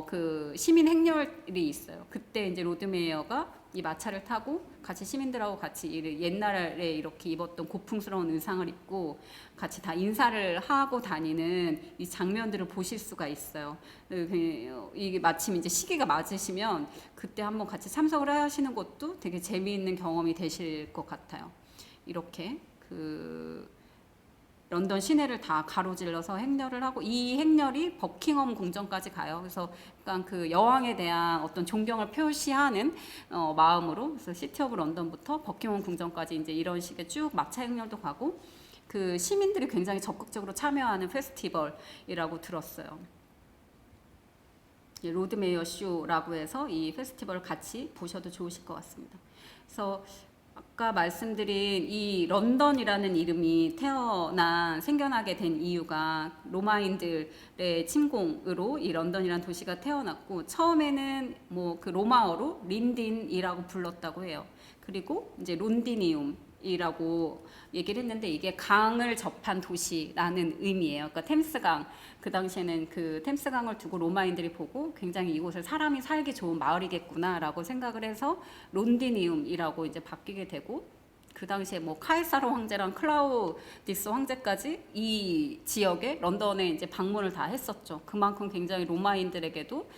그 시민 행렬이 있어요. 그때 이제 로드메이어가 이 마차를 타고 같이 시민들하고 같이 옛날에 이렇게 입었던 고풍스러운 의상을 입고 같이 다 인사를 하고 다니는 이 장면들을 보실 수가 있어요. 이게 마침 이제 시기가 맞으시면 그때 한번 같이 참석을 하시는 것도 되게 재미있는 경험이 되실 것 같아요. 이렇게 그 런던 시내를 다 가로질러서 행렬을 하고, 이 행렬이 버킹엄 궁전까지 가요. 그래서 약간 그 여왕에 대한 어떤 존경을 표시하는 마음으로, 그래서 시티 오브 런던부터 버킹엄 궁전까지 이제 이런 식의 쭉 마차 행렬도 가고, 그 시민들이 굉장히 적극적으로 참여하는 페스티벌이라고 들었어요. 로드메이어 쇼라고 해서 이 페스티벌을 같이 보셔도 좋으실 것 같습니다. 그래서 아까 말씀드린 이 런던이라는 이름이 생겨나게 된 이유가 로마인들의 침공으로 이 런던이라는 도시가 태어났고, 처음에는 뭐 그 로마어로 린딘이라고 불렀다고 해요. 그리고 이제 론디니움이라고 얘기를 했는데 이게 강을 접한 도시라는 의미예요. 그러니까 템스강, 그 당시에는 그 템스강을 두고 로마인들이 보고 굉장히 이곳에 사람이 살기 좋은 마을이겠구나라고 생각을 해서 론디니움이라고 이제 바뀌게 되고, 그 당시에 뭐 카이사르 황제랑 클라우디스 황제까지 이 지역에 런던에 이제 방문을 다 했었죠. 그만큼 굉장히 로마인들에게도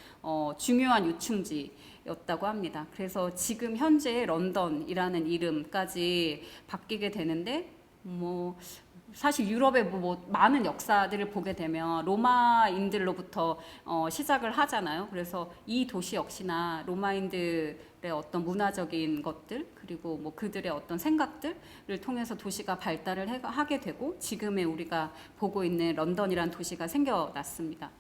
중요한 유충지였다고 합니다. 그래서 지금 현재 런던이라는 이름까지 바뀌게 되는데, 뭐 사실 유럽의 뭐 많은 역사들을 보게 되면 로마인들로부터 시작을 하잖아요. 그래서 이 도시 역시나 로마인들의 어떤 문화적인 것들, 그리고 뭐 그들의 어떤 생각들을 통해서 도시가 발달을 하게 되고 지금의 우리가 보고 있는 런던이라는 도시가 생겨났습니다.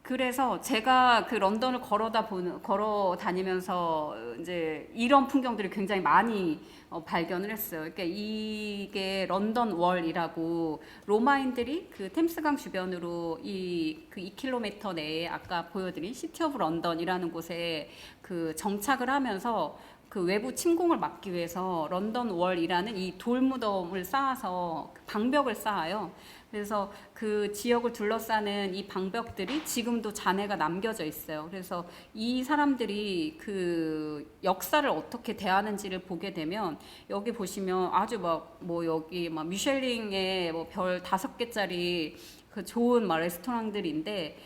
그래서 제가 그 런던을 걸어 다니면서 이제 이런 풍경들을 굉장히 많이 발견을 했어요. 그러니까 이게 런던 월이라고 로마인들이 그 템스강 주변으로 그 2km 내에 아까 보여드린 시티 오브 런던이라는 곳에 그 정착을 하면서 그 외부 침공을 막기 위해서 런던 월이라는 이 돌무덤을 쌓아서 방벽을 쌓아요. 그래서 그 지역을 둘러싸는 이 방벽들이 지금도 잔해가 남겨져 있어요. 그래서 이 사람들이 그 역사를 어떻게 대하는지를 보게 되면 여기 보시면 아주 막 뭐 여기 막 미쉐링의 뭐 별 5개짜리 그 좋은 막 레스토랑들인데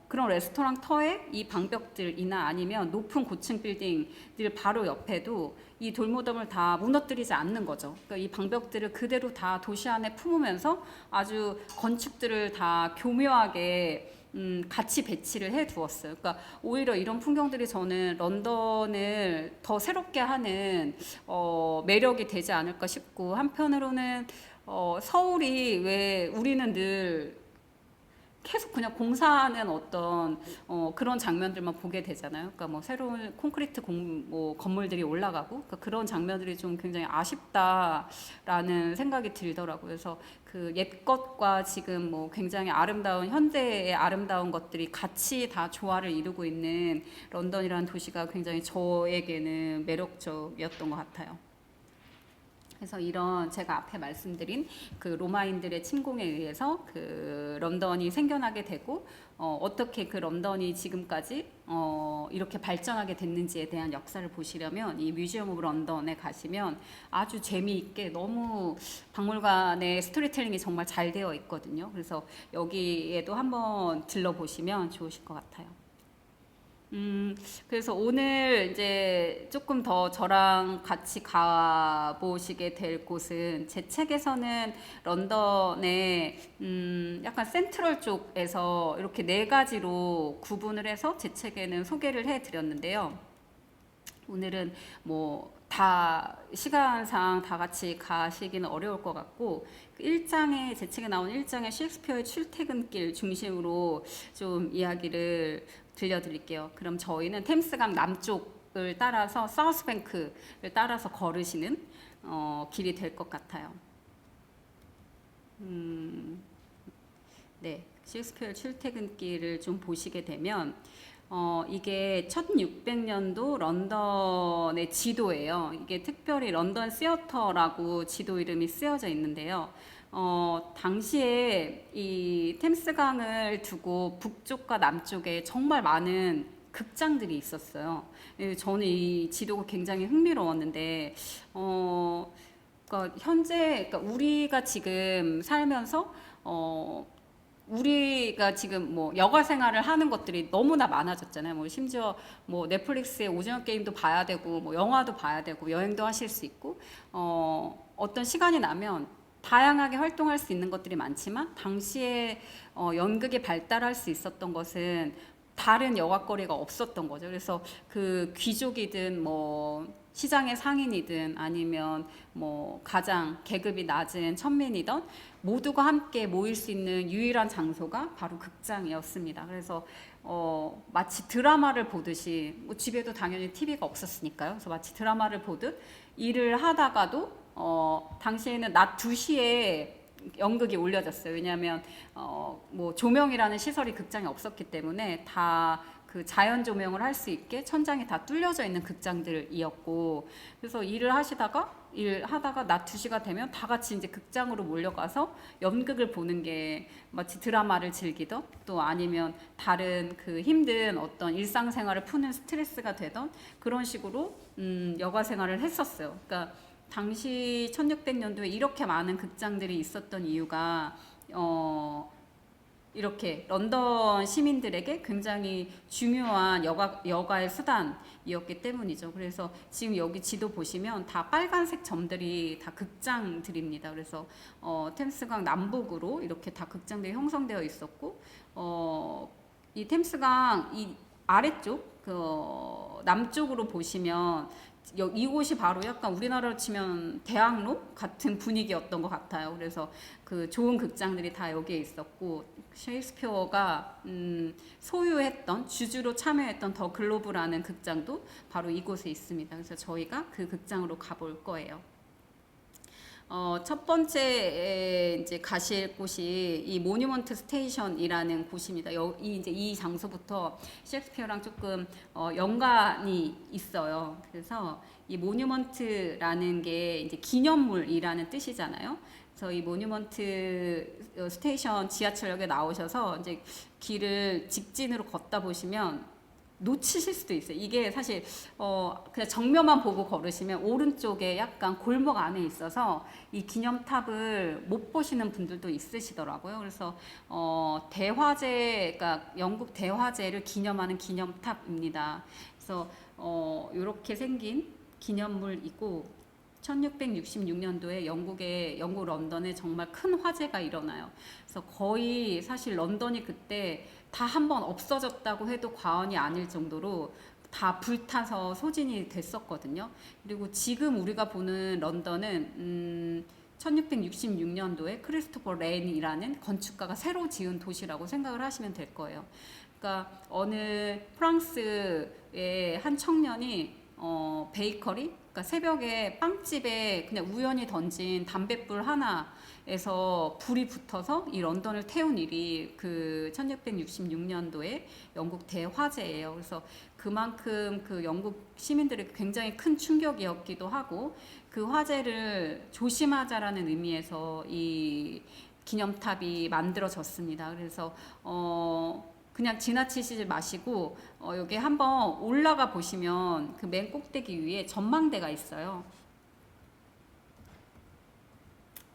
그런 레스토랑 터에 이 방벽들이나 아니면 높은 고층 빌딩들 바로 옆에도 이 돌무덤을 다 무너뜨리지 않는 거죠. 그러니까 이 방벽들을 그대로 다 도시 안에 품으면서 아주 건축들을 다 교묘하게 같이 배치를 해 두었어요. 그러니까 오히려 이런 풍경들이 저는 런던을 더 새롭게 하는 매력이 되지 않을까 싶고, 한편으로는 서울이 왜 우리는 늘 계속 그냥 공사하는 어떤 그런 장면들만 보게 되잖아요. 그러니까 뭐 새로운 콘크리트 뭐 건물들이 올라가고, 그러니까 그런 장면들이 좀 굉장히 아쉽다라는 생각이 들더라고요. 그래서 그 옛 것과 지금 뭐 굉장히 아름다운 현대의 아름다운 것들이 같이 다 조화를 이루고 있는 런던이라는 도시가 굉장히 저에게는 매력적이었던 것 같아요. 그래서 이런 제가 앞에 말씀드린 그 로마인들의 침공에 의해서 그 런던이 생겨나게 되고 어떻게 그 런던이 지금까지 이렇게 발전하게 됐는지에 대한 역사를 보시려면 이 뮤지엄 오브 런던에 가시면 아주 재미있게 너무 박물관의 스토리텔링이 정말 잘 되어 있거든요. 그래서 여기에도 한번 들러보시면 좋으실 것 같아요. 그래서 오늘 이제 조금 더 저랑 같이 가보시게 될 곳은, 제 책에서는 런던의 약간 센트럴 쪽에서 이렇게 4가지로 구분을 해서 제 책에는 소개를 해드렸는데요. 오늘은 뭐 다 시간상 다 같이 가시기는 어려울 것 같고, 제 책에 나온 1장의 셰익스피어의 출퇴근길 중심으로 좀 이야기를 들려드릴게요. 그럼 저희는 템스강 남쪽을 따라서 사우스뱅크를 따라서 걸으시는 길이 될 것 같아요. 네, 셰익스피어 출퇴근길을 좀 보시게 되면 이게 1600년도 런던의 지도예요. 이게 특별히 런던 시어터라고 지도 이름이 쓰여져 있는데요. 당시에 이 템스강을 두고 북쪽과 남쪽에 정말 많은 극장들이 있었어요. 저는 이 지도가 굉장히 흥미로웠는데, 그러니까 그러니까 우리가 지금 살면서, 우리가 지금 뭐 여가 생활을 하는 것들이 너무나 많아졌잖아요. 뭐 심지어 뭐 넷플릭스의 오징어 게임도 봐야 되고, 뭐 영화도 봐야 되고, 여행도 하실 수 있고, 어떤 시간이 나면 다양하게 활동할 수 있는 것들이 많지만, 당시에 연극이 발달할 수 있었던 것은 다른 여가거리가 없었던 거죠. 그래서 그 귀족이든 뭐 시장의 상인이든 아니면 뭐 가장 계급이 낮은 천민이든 모두가 함께 모일 수 있는 유일한 장소가 바로 극장이었습니다. 그래서 마치 드라마를 보듯이, 뭐 집에도 당연히 TV가 없었으니까요. 그래서 마치 드라마를 보듯 일을 하다가도 당시에는 낮 2시에 연극이 올려졌어요. 왜냐하면 뭐 조명이라는 시설이 극장에 없었기 때문에 다 그 자연 조명을 할 수 있게 천장이 다 뚫려져 있는 극장들이었고, 그래서 일하다가 낮 2시가 되면 다 같이 이제 극장으로 몰려가서 연극을 보는 게 마치 드라마를 즐기던, 또 아니면 다른 그 힘든 어떤 일상생활을 푸는 스트레스가 되던 그런 식으로 여가 생활을 했었어요. 그러니까 당시 1600년도에 이렇게 많은 극장들이 있었던 이유가 이렇게 런던 시민들에게 굉장히 중요한 여가의 수단이었기 때문이죠. 그래서 지금 여기 지도 보시면 다 빨간색 점들이 다 극장들입니다. 그래서 템스강 남북으로 이렇게 다 극장들이 형성되어 있었고, 이 템스강 이 아래쪽 그 남쪽으로 보시면 이곳이 바로 약간 우리나라로 치면 대학로 같은 분위기였던 것 같아요. 그래서 그 좋은 극장들이 다 여기에 있었고, 셰익스피어가 소유했던, 주주로 참여했던 더 글로브라는 극장도 바로 이곳에 있습니다. 그래서 저희가 그 극장으로 가볼 거예요. 첫 번째 이제 가실 곳이 이 모뉴먼트 스테이션이라는 곳입니다. 이제 이 장소부터 셰익스피어랑 조금 연관이 있어요. 그래서 이 모뉴먼트라는 게 이제 기념물이라는 뜻이잖아요. 그래서 이 모뉴먼트 스테이션 지하철역에 나오셔서 이제 길을 직진으로 걷다 보시면 놓치실 수도 있어요. 이게 사실 그냥 정면만 보고 걸으시면 오른쪽에 약간 골목 안에 있어서 이 기념탑을 못 보시는 분들도 있으시더라고요. 그래서 대화제, 그러니까 영국 대화제를 기념하는 기념탑입니다. 그래서 이렇게 생긴 기념물이고 1666년도에 영국 런던에 정말 큰 화재가 일어나요. 그래서 거의 사실 런던이 그때 다 한번 없어졌다고 해도 과언이 아닐 정도로 다 불타서 소진이 됐었거든요. 그리고 지금 우리가 보는 런던은 1666년도에 크리스토퍼 렌이라는 건축가가 새로 지은 도시라고 생각을 하시면 될 거예요. 그러니까 어느 프랑스의 한 청년이 베이커리, 그러니까 새벽에 빵집에 그냥 우연히 던진 담뱃불 하나에서 불이 붙어서 이 런던을 태운 일이 그 1666년도에 영국 대화재예요. 그래서 그만큼 그 영국 시민들에게 굉장히 큰 충격이었기도 하고 그 화재를 조심하자라는 의미에서 이 기념탑이 만들어졌습니다. 그래서 그냥 지나치시지 마시고 여기 한번 올라가 보시면 그 맨 꼭대기 위에 전망대가 있어요.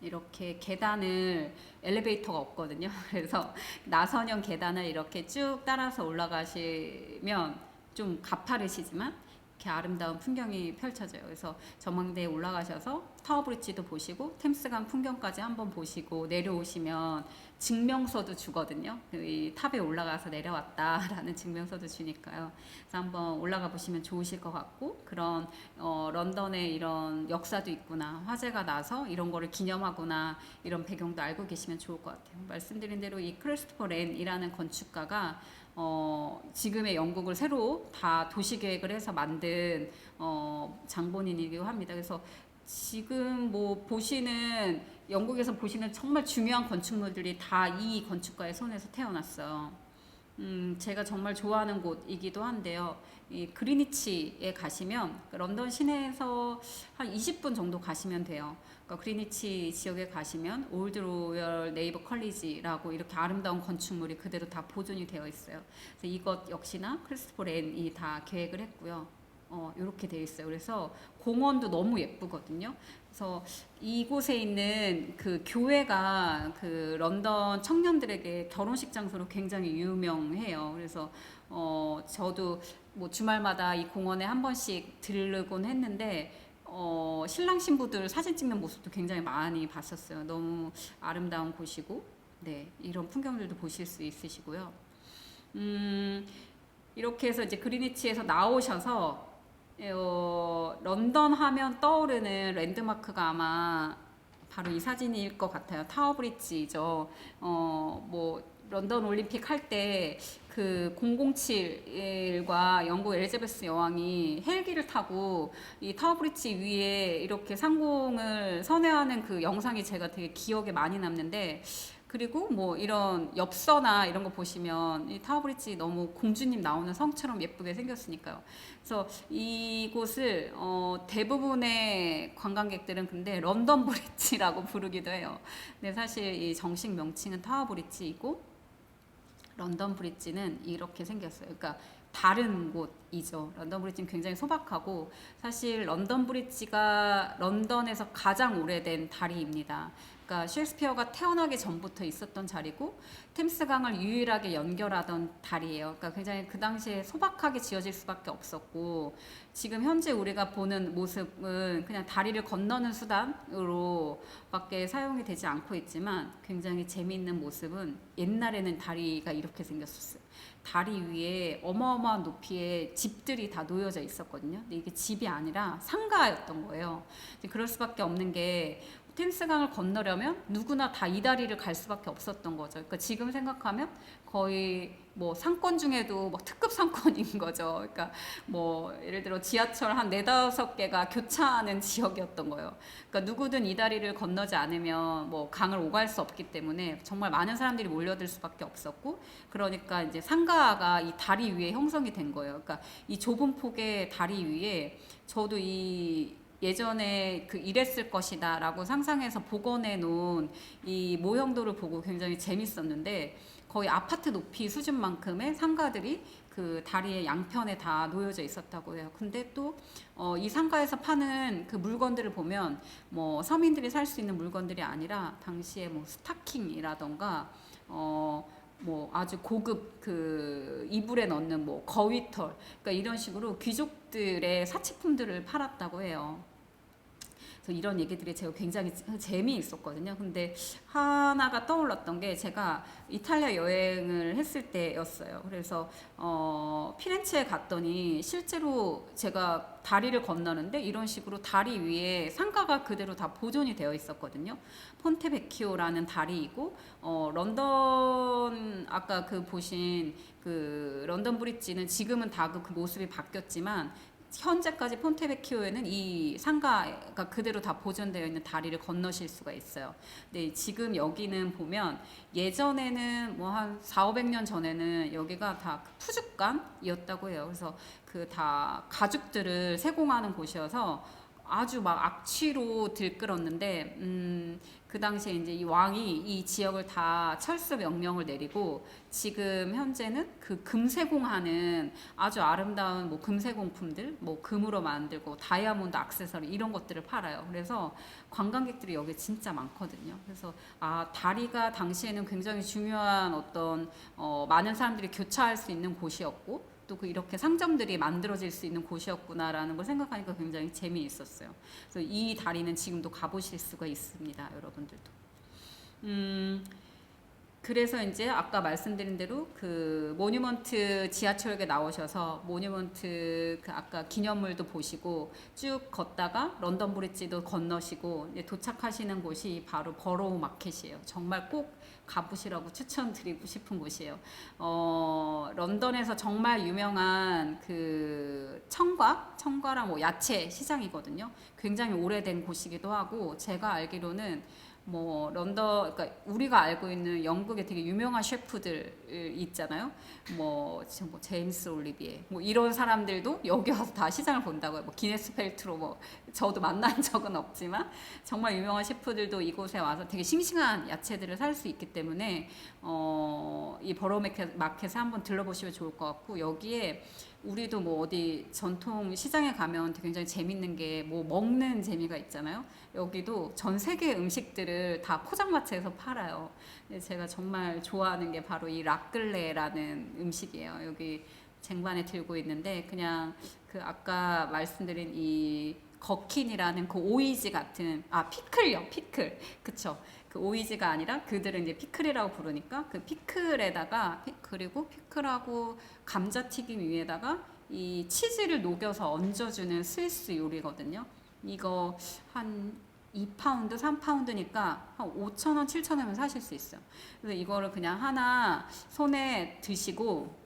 이렇게 계단을 엘리베이터가 없거든요. 그래서 나선형 계단을 이렇게 쭉 따라서 올라가시면 좀 가파르시지만 이렇게 아름다운 풍경이 펼쳐져요. 그래서 전망대에 올라가셔서 타워브리지도 보시고 템스강 풍경까지 한번 보시고 내려오시면 증명서도 주거든요. 이 탑에 올라가서 내려왔다라는 증명서도 주니까요. 그래서 한번 올라가 보시면 좋으실 것 같고 그런 런던에 이런 역사도 있구나, 화재가 나서 이런 거를 기념하구나, 이런 배경도 알고 계시면 좋을 것 같아요. 말씀드린 대로 이 크리스토퍼 렌이라는 건축가가 지금의 영국을 새로 다 도시계획을 해서 만든 장본인이기도 합니다. 그래서 지금 뭐 보시는 영국에서 보시는 정말 중요한 건축물들이 다 이 건축가의 손에서 태어났어요. 제가 정말 좋아하는 곳이기도 한데요. 이 그리니치에 가시면 런던 시내에서 한 20분 정도 가시면 돼요. 그러니까 그리니치 지역에 가시면 올드 로열 네이버 컬리지라고 이렇게 아름다운 건축물이 그대로 다 보존이 되어 있어요. 그래서 이것 역시나 크리스토퍼 렌이 다 계획을 했고요. 이렇게 되어 있어요. 그래서 공원도 너무 예쁘거든요. 그래서 이곳에 있는 그 교회가 그 런던 청년들에게 결혼식 장소로 굉장히 유명해요. 그래서 저도 뭐 주말마다 이 공원에 한 번씩 들르곤 했는데 신랑 신부들 사진 찍는 모습도 굉장히 많이 봤었어요. 너무 아름다운 곳이고, 네, 이런 풍경들도 보실 수 있으시고요. 이렇게 해서 이제 그리니치에서 나오셔서 런던 하면 떠오르는 랜드마크가 아마 바로 이 사진일 것 같아요. 타워 브릿지죠. 뭐 런던 올림픽 할 때 그 007과 영국 엘리자베스 여왕이 헬기를 타고 이 타워 브릿지 위에 이렇게 상공을 선회하는 그 영상이 제가 되게 기억에 많이 남는데, 그리고 뭐 이런 엽서나 이런 거 보시면 이 타워 브릿지 너무 공주님 나오는 성처럼 예쁘게 생겼으니까요. 그래서 이곳을 대부분의 관광객들은 근데 런던 브릿지라고 부르기도 해요. 근데 사실 이 정식 명칭은 타워 브릿지이고 런던 브릿지는 이렇게 생겼어요. 그러니까 다른 곳이죠. 런던 브릿지는 굉장히 소박하고 사실 런던 브릿지가 런던에서 가장 오래된 다리입니다. 그러니까 셰익스피어가 태어나기 전부터 있었던 자리고 템스강을 유일하게 연결하던 다리예요. 그러니까 굉장히 그 당시에 소박하게 지어질 수밖에 없었고 지금 현재 우리가 보는 모습은 그냥 다리를 건너는 수단으로 밖에 사용이 되지 않고 있지만 굉장히 재미있는 모습은 옛날에는 다리가 이렇게 생겼었어요. 다리 위에 어마어마한 높이의 집들이 다 놓여져 있었거든요. 근데 이게 집이 아니라 상가였던 거예요. 그럴 수밖에 없는 게 템스강을 건너려면 누구나 다 이 다리를 갈 수밖에 없었던 거죠. 그러니까 지금 생각하면 거의 뭐 상권 중에도 막 특급 상권인 거죠. 그러니까 뭐 예를 들어 지하철 한 4-5개가 교차하는 지역이었던 거예요. 그러니까 누구든 이 다리를 건너지 않으면 뭐 강을 오갈 수 없기 때문에 정말 많은 사람들이 몰려들 수밖에 없었고, 그러니까 이제 상가가 이 다리 위에 형성이 된 거예요. 그러니까 이 좁은 폭의 다리 위에 저도 이 예전에 그 이랬을 것이다라고 상상해서 복원해 놓은 이 모형도를 보고 굉장히 재밌었는데 거의 아파트 높이 수준만큼의 상가들이 그 다리의 양편에 다 놓여져 있었다고 해요. 근데 또 이 상가에서 파는 그 물건들을 보면 뭐 서민들이 살 수 있는 물건들이 아니라 당시에 뭐 스타킹이라던가 뭐 아주 고급 그 이불에 넣는 뭐 거위털, 그러니까 이런 식으로 귀족들의 사치품들을 팔았다고 해요. 그래서 이런 얘기들이 제가 굉장히 재미있었거든요. 근데 하나가 떠올랐던 게 제가 이탈리아 여행을 했을 때였어요. 그래서 피렌체에 갔더니 실제로 제가 다리를 건너는데 이런 식으로 다리 위에 상가가 그대로 다 보존이 되어 있었거든요. 폰테베키오라는 다리이고 런던 아까 그 보신 그 런던 브릿지는 지금은 다 그 모습이 바뀌었지만 현재까지 폰테베키오에는 이 상가가 그대로 다 보존되어 있는 다리를 건너실 수가 있어요. 근데 지금 여기는 보면 예전에는 뭐 한 4,500년 전에는 여기가 다 푸죽간이었다고 해요. 그래서 그 다 가죽들을 세공하는 곳이어서 아주 막 악취로 들끓었는데 그 당시에 이제 이 왕이 이 지역을 다 철수 명령을 내리고 지금 현재는 그 금세공하는 아주 아름다운 뭐 금세공품들 뭐 금으로 만들고 다이아몬드 액세서리 이런 것들을 팔아요. 그래서 관광객들이 여기 진짜 많거든요. 그래서 아 다리가 당시에는 굉장히 중요한 어떤 많은 사람들이 교차할 수 있는 곳이었고 또 그 이렇게 상점들이 만들어질 수 있는 곳이었구나라는 걸 생각하니까 굉장히 재미있었어요. 그래서 이 다리는 지금도 가보실 수가 있습니다, 여러분들도. 그래서 이제 아까 말씀드린 대로 그 모뉴먼트 지하철역에 나오셔서 모뉴먼트 그 아까 기념물도 보시고 쭉 걷다가 런던 브릿지도 건너시고 이제 도착하시는 곳이 바로 버로우 마켓이에요. 정말 꼭 가보시라고 추천드리고 싶은 곳이에요. 런던에서 정말 유명한 그 청과랑 뭐 야채 시장이거든요. 굉장히 오래된 곳이기도 하고 제가 알기로는 뭐 런던 그러니까 우리가 알고 있는 영국의 되게 유명한 셰프들 있잖아요. 뭐 제임스 올리비에 뭐 이런 사람들도 여기 와서 다 시장을 본다고요. 뭐 기네스 펠트로 뭐 저도 만난 적은 없지만 정말 유명한 셰프들도 이곳에 와서 되게 싱싱한 야채들을 살 수 있기 때문에 이 버로우 마켓에 한번 들러보시면 좋을 것 같고 여기에 우리도 뭐 어디 전통 시장에 가면 굉장히 재밌는 게 뭐 먹는 재미가 있잖아요. 여기도 전 세계 음식들을 다 포장마차에서 팔아요. 근데 제가 정말 좋아하는 게 바로 이 라끌레라는 음식이에요. 여기 쟁반에 들고 있는데 그냥 그 아까 말씀드린 이 거킨이라는 그 오이지 같은 피클요 피클 그쵸 그 오이지가 아니라 그들은 이제 피클이라고 부르니까 그 피클에다가 그리고 피클하고 감자튀김 위에다가 이 치즈를 녹여서 얹어주는 스위스 요리거든요. 이거 한 2파운드, 3파운드니까 한 5,000원, 7,000원이면 사실 수 있어요. 그래서 이거를 그냥 하나 손에 드시고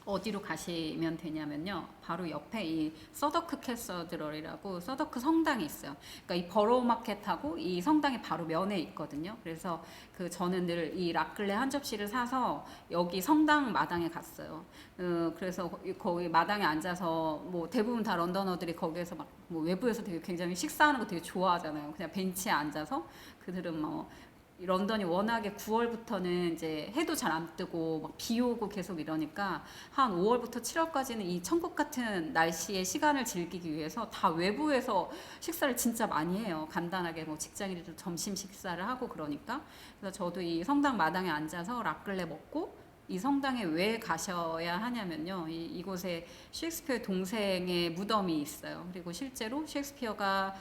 어디로 가시면 되냐면요. 바로 옆에 이 서더크 캐서드럴이라고 서더크 성당이 있어요. 그러니까 이 버로우 마켓하고 이 성당이 바로 면에 있거든요. 그래서 그 저는 늘 이 라클레 한 접시를 사서 여기 성당 마당에 갔어요. 그래서 거기 마당에 앉아서 뭐 대부분 다 런던어들이 거기에서 막 뭐 외부에서 되게 굉장히 식사하는 거 되게 좋아하잖아요. 그냥 벤치에 앉아서 그들은 뭐 런던이 워낙에 9월부터는 이제 해도 잘 안 뜨고 막 비 오고 계속 이러니까 한 5월부터 7월까지는 이 천국 같은 날씨의 시간을 즐기기 위해서 다 외부에서 식사를 진짜 많이 해요. 간단하게 뭐 직장인들도 점심 식사를 하고 그러니까. 그래서 저도 이 성당 마당에 앉아서 라클레 먹고 이 성당에 왜 가셔야 하냐면요. 이곳에 셰익스피어의 동생의 무덤이 있어요. 그리고 실제로 셰익스피어가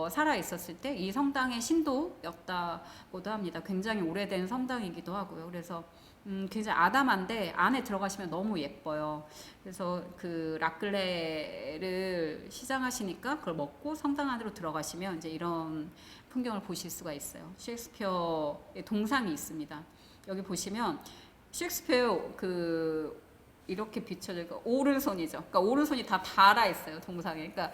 살아 있었을 때 이 성당의 신도였다고도 합니다. 굉장히 오래된 성당이기도 하고요. 그래서 굉장히 아담한데 안에 들어가시면 너무 예뻐요. 그래서 그 라클레를 시장하시니까 그걸 먹고 성당 안으로 들어가시면 이제 이런 풍경을 보실 수가 있어요. 셰익스피어의 동상이 있습니다. 여기 보시면 셰익스피어 그 이렇게 비춰져 있고 오른손이죠. 그러니까 오른손이 다 닳아 있어요 동상에. 그러니까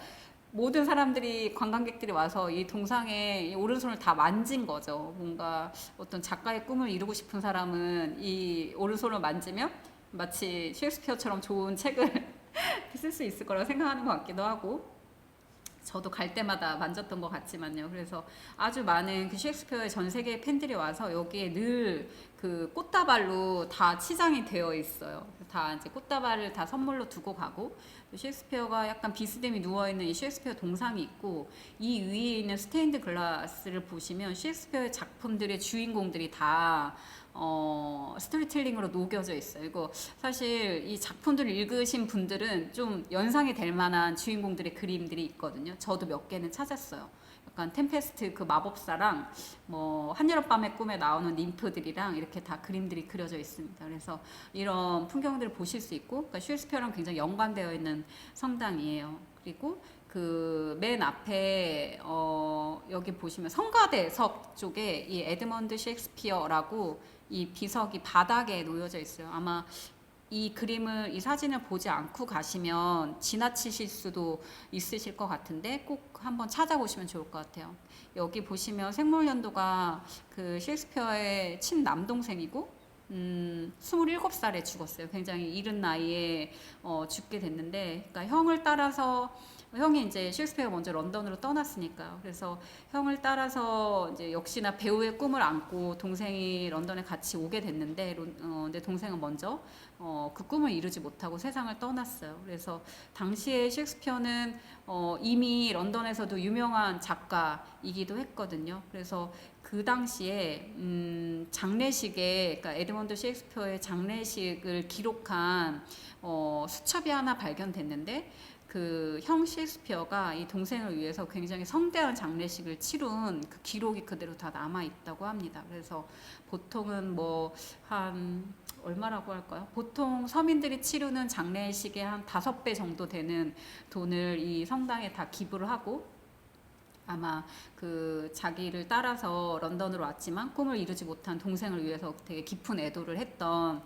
모든 사람들이 관광객들이 와서 이 동상에 이 오른손을 다 만진 거죠. 뭔가 어떤 작가의 꿈을 이루고 싶은 사람은 이 오른손을 만지면 마치 셰익스피어처럼 좋은 책을 쓸 수 있을 거라고 생각하는 것 같기도 하고. 저도 갈 때마다 만졌던 것 같지만요. 그래서 아주 많은 그 셰익스피어의 전 세계 팬들이 와서 여기에 늘 그 꽃다발로 다 치장이 되어 있어요. 다 이제 꽃다발을 다 선물로 두고 가고, 셰익스피어가 약간 비스듬히 누워있는 이 셰익스피어 동상이 있고, 이 위에 있는 스테인드 글라스를 보시면 셰익스피어의 작품들의 주인공들이 다 스토리텔링으로 녹여져 있어요. 이거 사실 이 작품들을 읽으신 분들은 좀 연상이 될 만한 주인공들의 그림들이 있거든요. 저도 몇 개는 찾았어요. 약간 템페스트 그 마법사랑 뭐 한여름밤의 꿈에 나오는 ним프들이랑 이렇게 다 그림들이 그려져 있습니다. 그래서 이런 풍경들을 보실 수 있고, 그러니까 셰익스피어랑 굉장히 연관되어 있는 성당이에요. 그리고 그 맨 앞에 여기 보시면 성가대석 쪽에 이 에드먼드 셰익스피어라고 이 비석이 바닥에 놓여져 있어요. 아마 이 사진을 보지 않고 가시면 지나치실 수도 있으실 것 같은데 꼭 한번 찾아보시면 좋을 것 같아요. 여기 보시면 생물연도가 그 셰익스피어의 친남동생이고 27살에 죽었어요. 굉장히 이른 나이에 죽게 됐는데, 그러니까 형을 따라서, 형이 이제 셰익스피어가 먼저 런던으로 떠났으니까요. 그래서 형을 따라서 이제 역시나 배우의 꿈을 안고 동생이 런던에 같이 오게 됐는데, 근데 동생은 먼저 그 꿈을 이루지 못하고 세상을 떠났어요. 그래서 당시에 셰익스피어는 이미 런던에서도 유명한 작가이기도 했거든요. 그래서 그 당시에 장례식에, 그러니까 에드먼드 셰익스피어의 장례식을 기록한 수첩이 하나 발견됐는데, 그 형 셰익스피어가 이 동생을 위해서 굉장히 성대한 장례식을 치룬 그 기록이 그대로 다 남아 있다고 합니다. 그래서 보통은 뭐 한 얼마라고 할까요? 보통 서민들이 치르는 장례식의 한 5배 정도 되는 돈을 이 성당에 다 기부를 하고, 아마 그 자기를 따라서 런던으로 왔지만 꿈을 이루지 못한 동생을 위해서 되게 깊은 애도를 했던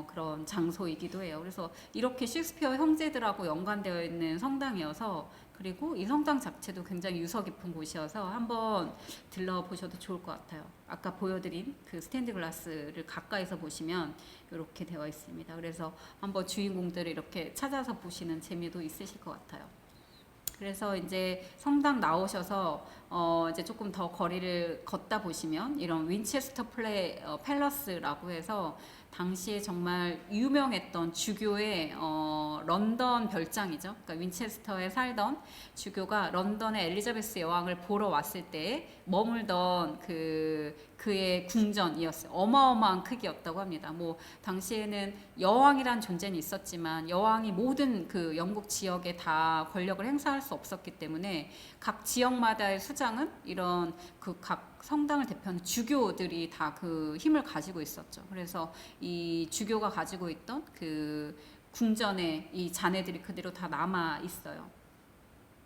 그런 장소이기도 해요. 그래서 이렇게 셰익스피어 형제들하고 연관되어 있는 성당이어서, 그리고 이 성당 자체도 굉장히 유서 깊은 곳이어서 한번 들러보셔도 좋을 것 같아요. 아까 보여드린 그 스테인드 글라스를 가까이서 보시면 이렇게 되어 있습니다. 그래서 한번 주인공들을 이렇게 찾아서 보시는 재미도 있으실 것 같아요. 그래서 이제 성당 나오셔서 이제 조금 더 거리를 걷다 보시면 이런 윈체스터 팰러스라고 해서 당시에 정말 유명했던 주교의 런던 별장이죠. 그러니까 윈체스터에 살던 주교가 런던의 엘리자베스 여왕을 보러 왔을 때 머물던 그의 궁전이었어요. 어마어마한 크기였다고 합니다. 뭐 당시에는 여왕이란 존재는 있었지만 여왕이 모든 그 영국 지역에 다 권력을 행사할 수 없었기 때문에 각 지역마다의 수장은 이런 그 각 성당을 대표하는 주교들이 다 그 힘을 가지고 있었죠. 그래서 이 주교가 가지고 있던 그 궁전에 이 잔해들이 그대로 다 남아 있어요.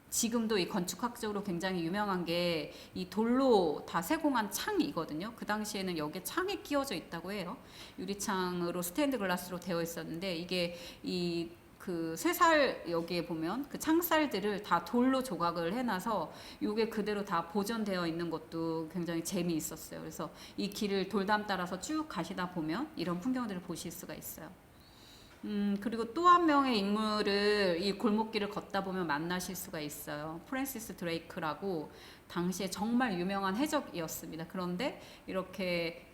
지금도 이 건축학적으로 굉장히 유명한 게 이 돌로 다 세공한 창이거든요. 그 당시에는 여기에 창이 끼워져 있다고 해요. 유리창으로 스테인드 글라스로 되어 있었는데, 이게 이 그 쇠살 여기에 보면 그 창살들을 다 돌로 조각을 해놔서 이게 그대로 다 보존되어 있는 것도 굉장히 재미있었어요. 그래서 이 길을 돌담 따라서 쭉 가시다 보면 이런 풍경들을 보실 수가 있어요. 그리고 또 한 명의 인물을 이 골목길을 걷다 보면 만나실 수가 있어요. 프랜시스 드레이크라고 당시에 정말 유명한 해적이었습니다. 그런데 이렇게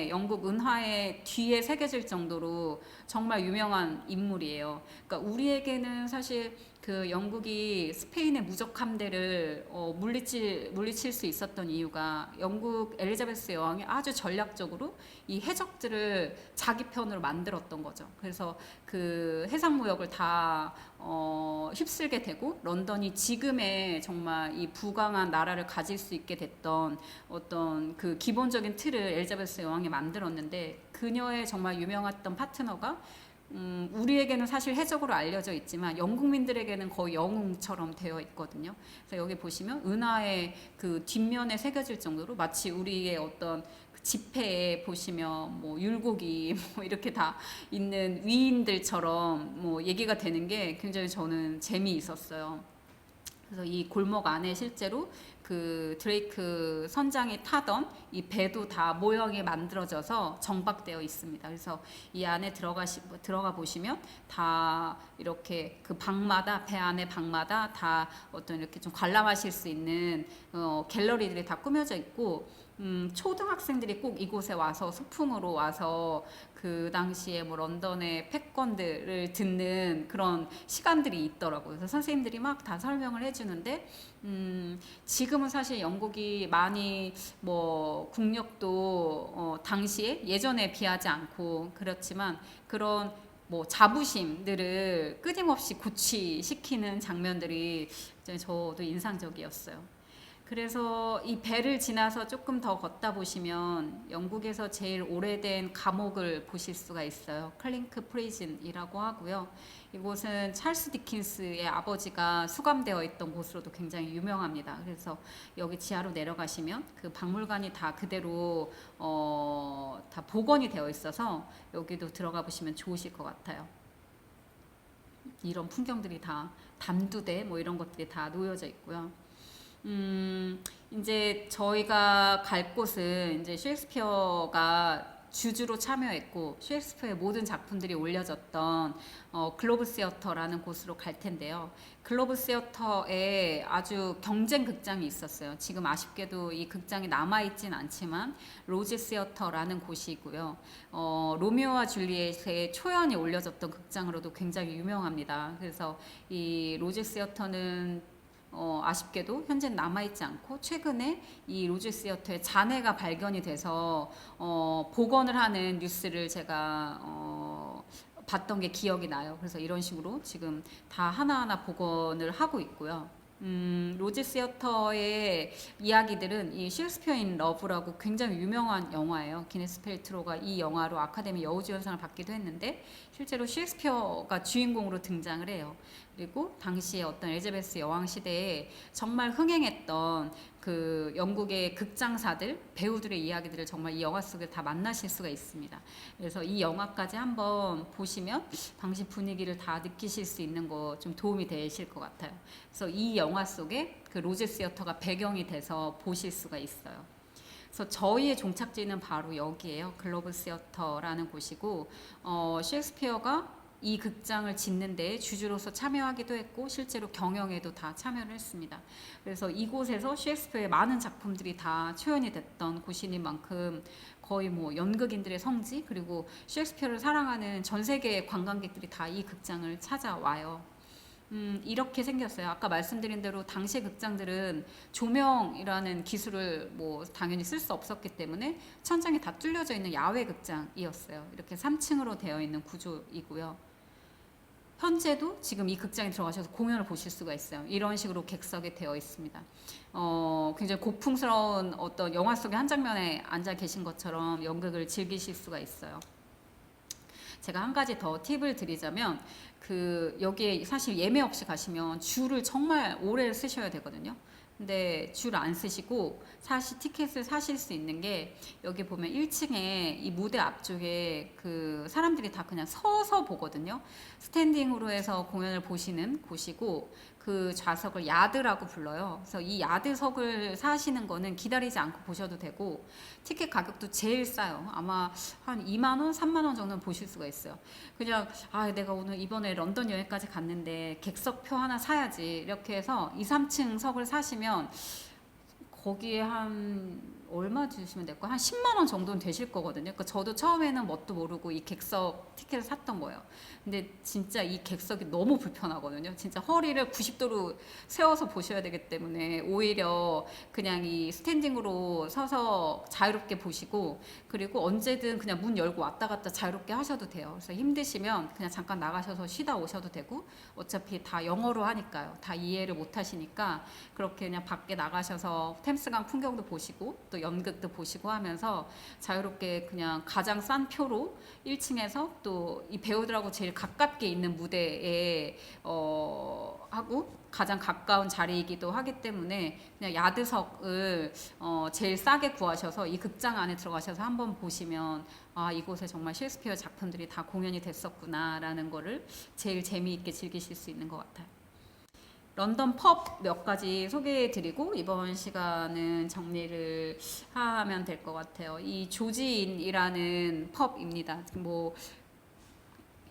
영국 은하에 뒤에 새겨질 정도로 정말 유명한 인물이에요. 그러니까 우리에게는 사실 그 영국이 스페인의 무적 함대를 물리칠 수 있었던 이유가 영국 엘리자베스 여왕이 아주 전략적으로 이 해적들을 자기 편으로 만들었던 거죠. 그래서 그 해상 무역을 다 휩쓸게 되고, 런던이 지금의 정말 이 부강한 나라를 가질 수 있게 됐던 어떤 그 기본적인 틀을 엘리자베스 여왕이 만들었는데, 그녀의 정말 유명했던 파트너가 우리에게는 사실 해적으로 알려져 있지만 영국민들에게는 거의 영웅처럼 되어 있거든요. 그래서 여기 보시면 은하의 그 뒷면에 새겨질 정도로 마치 우리의 어떤 지폐에 보시면 뭐 율곡이 뭐 이렇게 다 있는 위인들처럼 뭐 얘기가 되는 게 굉장히 저는 재미있었어요. 그래서 이 골목 안에 실제로 그 드레이크 선장이 타던 이 배도 다 모형이 만들어져서 정박되어 있습니다. 그래서 이 안에 들어가 보시면 다 이렇게 그 방마다, 배 안에 방마다 다 어떤 이렇게 좀 관람하실 수 있는 갤러리들이 다 꾸며져 있고, 초등학생들이 꼭 이곳에 와서 소풍으로 와서 그 당시에 뭐 런던의 패권들을 듣는 그런 시간들이 있더라고요. 그래서 선생님들이 막 다 설명을 해주는데, 지금은 사실 영국이 많이 뭐 국력도 당시에 예전에 비하지 않고 그렇지만, 그런 뭐 자부심들을 끊임없이 고취시키는 장면들이 저도 인상적이었어요. 그래서 이 배를 지나서 조금 더 걷다 보시면 영국에서 제일 오래된 감옥을 보실 수가 있어요. 클링크 프리즌이라고 하고요. 이곳은 찰스 디킨스의 아버지가 수감되어 있던 곳으로도 굉장히 유명합니다. 그래서 여기 지하로 내려가시면 그 박물관이 다 그대로 다 복원이 되어 있어서 여기도 들어가 보시면 좋으실 것 같아요. 이런 풍경들이 다 담두대 뭐 이런 것들이 다 놓여져 있고요. 이제 저희가 갈 곳은 이제 셰익스피어가 주주로 참여했고 셰익스피어의 모든 작품들이 올려졌던 글로브 시어터라는 곳으로 갈 텐데요. 글로브 시어터에 아주 경쟁 극장이 있었어요. 지금 아쉽게도 이 극장이 남아있진 않지만 로즈 시어터라는 곳이고요. 로미오와 줄리엣의 초연이 올려졌던 극장으로도 굉장히 유명합니다. 그래서 이 로즈 시어터는 아쉽게도 현재는 남아있지 않고 최근에 이 로즈 시어터의 잔해가 발견이 돼서 복원을 하는 뉴스를 제가 봤던 게 기억이 나요. 그래서 이런 식으로 지금 다 하나하나 복원을 하고 있고요. 로즈 시어터의 이야기들은 이 셰익스피어 인 러브라고 굉장히 유명한 영화예요. 기네스 펠트로가 이 영화로 아카데미 여우주연상을 받기도 했는데 실제로 셰익스피어가 주인공으로 등장을 해요. 그리고 당시에 어떤 엘리자베스 여왕 시대에 정말 흥행했던 그 영국의 극장사들, 배우들의 이야기들을 정말 이 영화 속에 다 만나실 수가 있습니다. 그래서 이 영화까지 한번 보시면 당시 분위기를 다 느끼실 수 있는 거 좀 도움이 되실 것 같아요. 그래서 이 영화 속에 그 로즈 시어터가 배경이 돼서 보실 수가 있어요. 그래서 저희의 종착지는 바로 여기에요. 글로브 시어터라는 곳이고, 셰익스피어가 이 극장을 짓는 데 주주로서 참여하기도 했고 실제로 경영에도 다 참여를 했습니다. 그래서 이곳에서 셰익스피어의 많은 작품들이 다 초연이 됐던 곳인 만큼 거의 뭐 연극인들의 성지, 그리고 셰익스피어를 사랑하는 전 세계의 관광객들이 다 이 극장을 찾아와요. 이렇게 생겼어요. 아까 말씀드린 대로 당시 극장들은 조명이라는 기술을 뭐 당연히 쓸 수 없었기 때문에 천장이 다 뚫려져 있는 야외 극장이었어요. 이렇게 3층으로 되어 있는 구조이고요. 현재도 지금 이 극장에 들어가셔서 공연을 보실 수가 있어요. 이런 식으로 객석이 되어 있습니다. 굉장히 고풍스러운 어떤 영화 속의 한 장면에 앉아 계신 것처럼 연극을 즐기실 수가 있어요. 제가 한 가지 더 팁을 드리자면, 여기에 사실 예매 없이 가시면 줄을 정말 오래 쓰셔야 되거든요. 근데 줄 안 쓰시고 사실 티켓을 사실 수 있는 게, 여기 보면 1층에 이 무대 앞쪽에 그 사람들이 다 그냥 서서 보거든요. 스탠딩으로 해서 공연을 보시는 곳이고, 그 좌석을 야드라고 불러요. 그래서 이 야드석을 사시는 거는 기다리지 않고 보셔도 되고, 티켓 가격도 제일 싸요. 아마 한 2만 원, 3만 원 정도는 보실 수가 있어요. 그냥 내가 오늘 이번에 런던 여행까지 갔는데 객석표 하나 사야지 이렇게 해서 2, 3층 석을 사시면 거기에 한 얼마 주시면 될까? 한 10만 원 정도는 되실 거거든요. 그러니까 저도 처음에는 뭣도 모르고 이 객석 티켓을 샀던 거예요. 근데 진짜 이 객석이 너무 불편하거든요. 진짜 허리를 90도로 세워서 보셔야 되기 때문에 오히려 그냥 이 스탠딩으로 서서 자유롭게 보시고, 그리고 언제든 그냥 문 열고 왔다 갔다 자유롭게 하셔도 돼요. 그래서 힘드시면 그냥 잠깐 나가셔서 쉬다 오셔도 되고, 어차피 다 영어로 하니까요. 다 이해를 못 하시니까 그렇게 그냥 밖에 나가셔서 템스강 풍경도 보시고 또 연극도 보시고 하면서 자유롭게 그냥 가장 싼 표로 1층에서 또 이 배우들하고 제일 가깝게 있는 무대에 하고 가장 가까운 자리이기도 하기 때문에 그냥 야드석을 제일 싸게 구하셔서 이 극장 안에 들어가셔서 한번 보시면 이곳에 정말 셰익스피어 작품들이 다 공연이 됐었구나 라는 거를 제일 재미있게 즐기실 수 있는 것 같아요. 런던 펍 몇 가지 소개해드리고 이번 시간은 정리를 하면 될 것 같아요. 이 조지인이라는 펍입니다. 뭐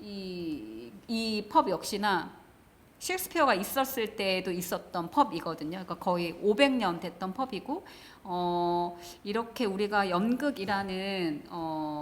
이 펍 역시나 셰익스피어가 있었을 때에도 있었던 펍이거든요. 그러니까 거의 500년 됐던 펍이고, 이렇게 우리가 연극이라는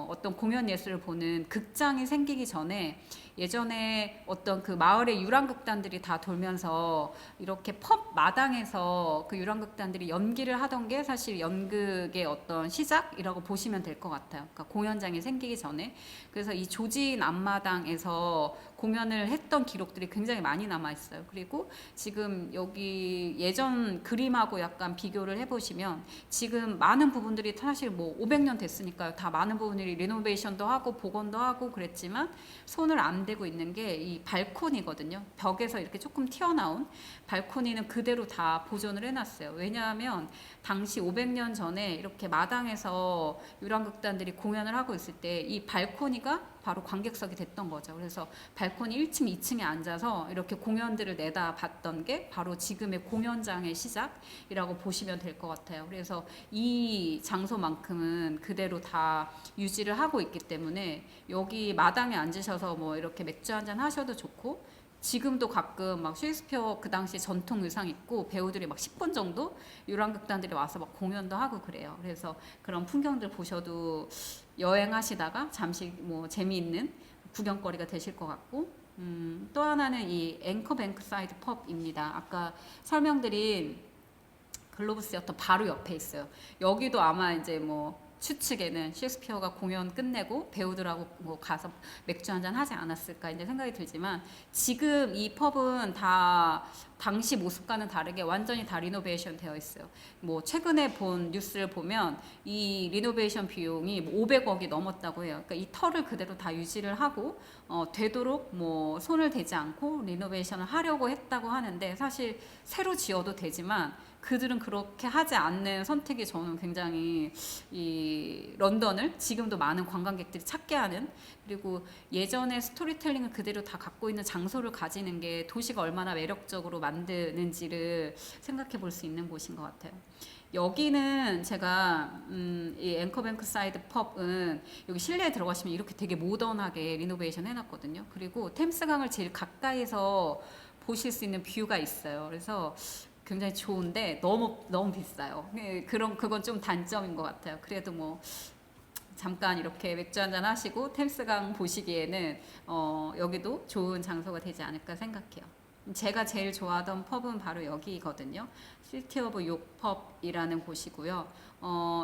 어떤 공연 예술을 보는 극장이 생기기 전에 예전에 어떤 그 마을의 유랑극단들이 다 돌면서 이렇게 펍 마당에서 그 유랑극단들이 연기를 하던 게 사실 연극의 어떤 시작이라고 보시면 될 것 같아요. 그러니까 공연장이 생기기 전에. 그래서 이 조지인 앞마당에서 공연을 했던 기록들이 굉장히 많이 남아 있어요. 그리고 지금 여기 예전 그림하고 약간 비교를 해보시면 지금 많은 부분들이 사실 뭐 500년 됐으니까요. 다 많은 부분들이 리노베이션도 하고 복원도 하고 그랬지만 손을 안 대고 있는 게 이 발코니거든요. 벽에서 이렇게 조금 튀어나온 발코니는 그대로 다 보존을 해놨어요. 왜냐하면 당시 500년 전에 이렇게 마당에서 유랑극단들이 공연을 하고 있을 때 이 발코니가 바로 관객석이 됐던 거죠. 그래서 발코니 1층, 2층에 앉아서 이렇게 공연들을 내다봤던 게 바로 지금의 공연장의 시작이라고 보시면 될 것 같아요. 그래서 이 장소만큼은 그대로 다 유지를 하고 있기 때문에 여기 마당에 앉으셔서 뭐 이렇게 맥주 한잔 하셔도 좋고, 지금도 가끔 막 셰익스피어 그 당시 전통 의상 입고 배우들이 막 10분 정도 유랑극단들이 와서 막 공연도 하고 그래요. 그래서 그런 풍경들 보셔도 여행하시다가 잠시 뭐 재미있는 구경거리가 되실 것 같고, 또 하나는 이 앵커뱅크 사이드 펍입니다. 아까 설명드린 글로브 시어터 바로 옆에 있어요. 여기도 아마 이제 뭐 추측에는 셰익스피어가 공연 끝내고 배우들하고 뭐 가서 맥주 한잔 하지 않았을까 이제 생각이 들지만, 지금 이 펍은 다 당시 모습과는 다르게 완전히 다 리노베이션 되어 있어요. 뭐 최근에 본 뉴스를 보면 이 리노베이션 비용이 500억이 넘었다고 해요. 그러니까 이 터를 그대로 다 유지를 하고 되도록 뭐 손을 대지 않고 리노베이션을 하려고 했다고 하는데, 사실 새로 지어도 되지만 그들은 그렇게 하지 않는 선택이 저는 굉장히 이 런던을 지금도 많은 관광객들이 찾게 하는, 그리고 예전의 스토리텔링을 그대로 다 갖고 있는 장소를 가지는 게 도시가 얼마나 매력적으로 만드는지를 생각해 볼 수 있는 곳인 것 같아요. 여기는 제가 이 앵커뱅크 사이드 펍은 여기 실내에 들어가시면 이렇게 되게 모던하게 리노베이션 해놨거든요. 그리고 템스강을 제일 가까이서 보실 수 있는 뷰가 있어요. 그래서 굉장히 좋은데 너무 비싸요. 그건 좀 단점인 것 같아요. 그래도 뭐 잠깐 이렇게 맥주 한잔 하시고 템스강 보시기에는 여기도 좋은 장소가 되지 않을까 생각해요. 제가 제일 좋아하던 펍은 바로 여기거든요. 시티 오브 욕 펍이라는 곳이고요.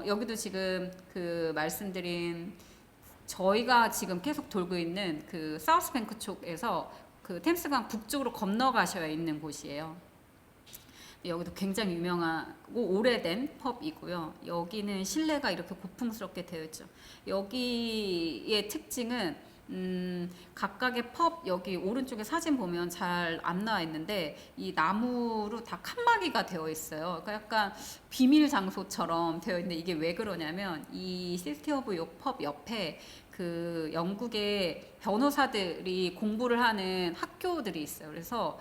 여기도 지금 그 말씀드린 저희가 지금 계속 돌고 있는 그 사우스뱅크 쪽에서 그 템스강 북쪽으로 건너가셔야 있는 곳이에요. 여기도 굉장히 유명하고 오래된 펍이고요. 여기는 실내가 이렇게 고풍스럽게 되어 있죠. 여기의 특징은 각각의 펍 여기 오른쪽에 사진 보면 잘 안 나와 있는데 이 나무로 다 칸막이가 되어 있어요. 그러니까 약간 비밀 장소처럼 되어 있는데, 이게 왜 그러냐면 이 시티 오브 욕 펍 옆에 그 영국의 변호사들이 공부를 하는 학교들이 있어요. 그래서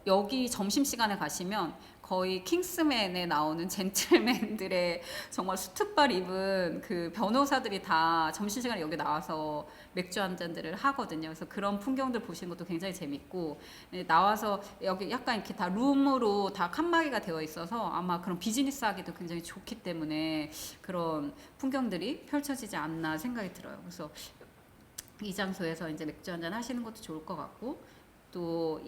여기 점심시간에 가시면 거의 킹스맨에 나오는 젠틀맨들의 정말 수트발 입은 그 변호사들이 다 점심시간에 여기 나와서 맥주 한 잔들을 하거든요. 그래서 그런 풍경들 보시는 것도 굉장히 재밌고, 나와서 여기 약간 이렇게 다 룸으로 다 칸막이가 되어 있어서 아마 그런 비즈니스 하기도 굉장히 좋기 때문에 그런 풍경들이 펼쳐지지 않나 생각이 들어요. 그래서 이 장소에서 이제 맥주 한잔 하시는 것도 좋을 것 같고, 또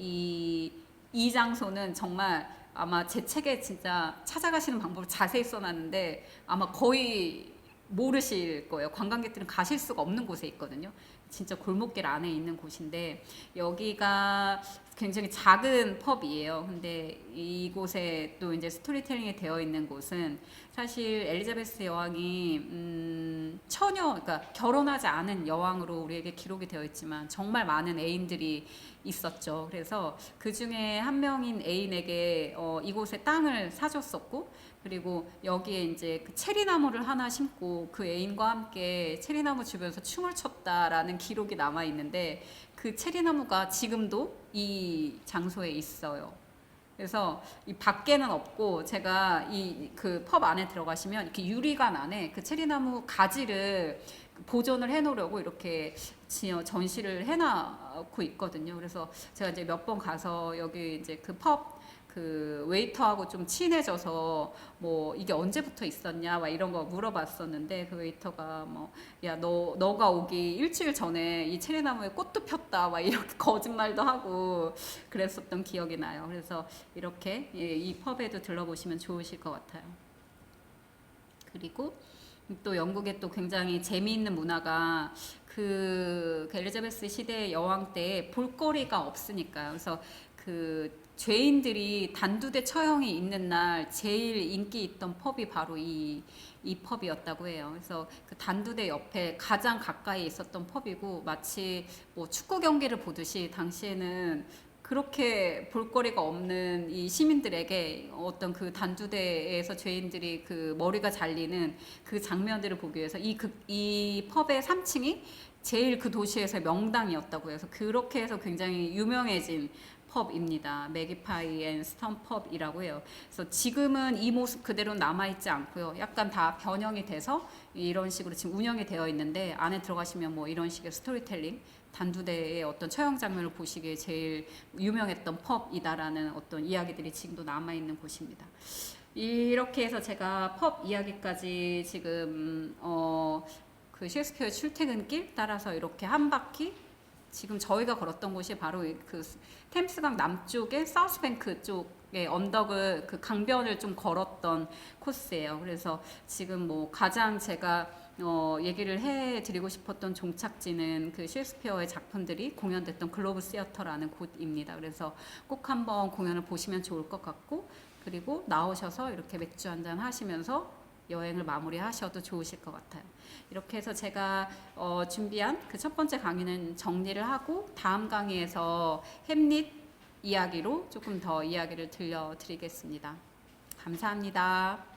이 장소는 정말 아마 제 책에 진짜 찾아가시는 방법을 자세히 써놨는데 아마 거의 모르실 거예요. 관광객들은 가실 수가 없는 곳에 있거든요. 진짜 골목길 안에 있는 곳인데 여기가 굉장히 작은 펍이에요. 근데 이곳에 또 이제 스토리텔링이 되어 있는 곳은 사실 엘리자베스 여왕이 처녀, 그러니까 결혼하지 않은 여왕으로 우리에게 기록이 되어 있지만 정말 많은 애인들이 있었죠. 그래서 그 중에 한 명인 애인에게 이곳에 땅을 사줬었고, 그리고 여기에 이제 그 체리나무를 하나 심고 그 애인과 함께 체리나무 주변에서 춤을 췄다라는 기록이 남아 있는데, 그 체리나무가 지금도 이 장소에 있어요. 그래서 이 밖에는 없고 제가 이 그 펍 안에 들어가시면 이렇게 유리관 안에 그 체리나무 가지를 보존을 해놓으려고 이렇게 전시를 해놓고 있거든요. 그래서 제가 이제 몇 번 가서 여기 이제 그 펍 그 웨이터하고 좀 친해져서 뭐 이게 언제부터 있었냐 막 이런 거 물어봤었는데 그 웨이터가 뭐 야 너가 오기 일주일 전에 이 체리나무에 꽃도 폈다 막 이렇게 거짓말도 하고 그랬었던 기억이 나요. 그래서 이렇게 이 펍에도 들러보시면 좋으실 것 같아요. 그리고 또 영국에 또 굉장히 재미있는 문화가 그 엘리자베스 시대 여왕 때 볼거리가 없으니까요. 그래서 그 죄인들이 단두대 처형이 있는 날 제일 인기 있던 펍이 바로 이 펍이었다고 해요. 그래서 그 단두대 옆에 가장 가까이 있었던 펍이고 마치 뭐 축구 경기를 보듯이 당시에는 그렇게 볼거리가 없는 이 시민들에게 어떤 그 단두대에서 죄인들이 그 머리가 잘리는 그 장면들을 보기 위해서 이 펍의 3층이 제일 그 도시에서 명당이었다고 해서 그렇게 해서 굉장히 유명해진 펍입니다. 매기파이 앤 스턴 펍이라고 해요. 그래서 지금은 이 모습 그대로 남아있지 않고요. 약간 다 변형이 돼서 이런 식으로 지금 운영이 되어 있는데 안에 들어가시면 뭐 이런 식의 스토리텔링 단두대의 어떤 처형 장면을 보시기에 제일 유명했던 펍이다라는 어떤 이야기들이 지금도 남아있는 곳입니다. 이렇게 해서 제가 펍 이야기까지 지금 그 셰익스피어의 출퇴근길 따라서 이렇게 한 바퀴 지금 저희가 걸었던 곳이 바로 그 템스강 남쪽의 사우스뱅크 쪽의 언덕을 그 강변을 좀 걸었던 코스예요. 그래서 지금 뭐 가장 제가 얘기를 해드리고 싶었던 종착지는 그 셰익스피어의 작품들이 공연됐던 글로브 시어터라는 곳입니다. 그래서 꼭 한번 공연을 보시면 좋을 것 같고 그리고 나오셔서 이렇게 맥주 한잔 하시면서 여행을 마무리하셔도 좋으실 것 같아요. 이렇게 해서 제가 준비한 그 첫 번째 강의는 정리를 하고 다음 강의에서 햄릿 이야기로 조금 더 이야기를 들려드리겠습니다. 감사합니다.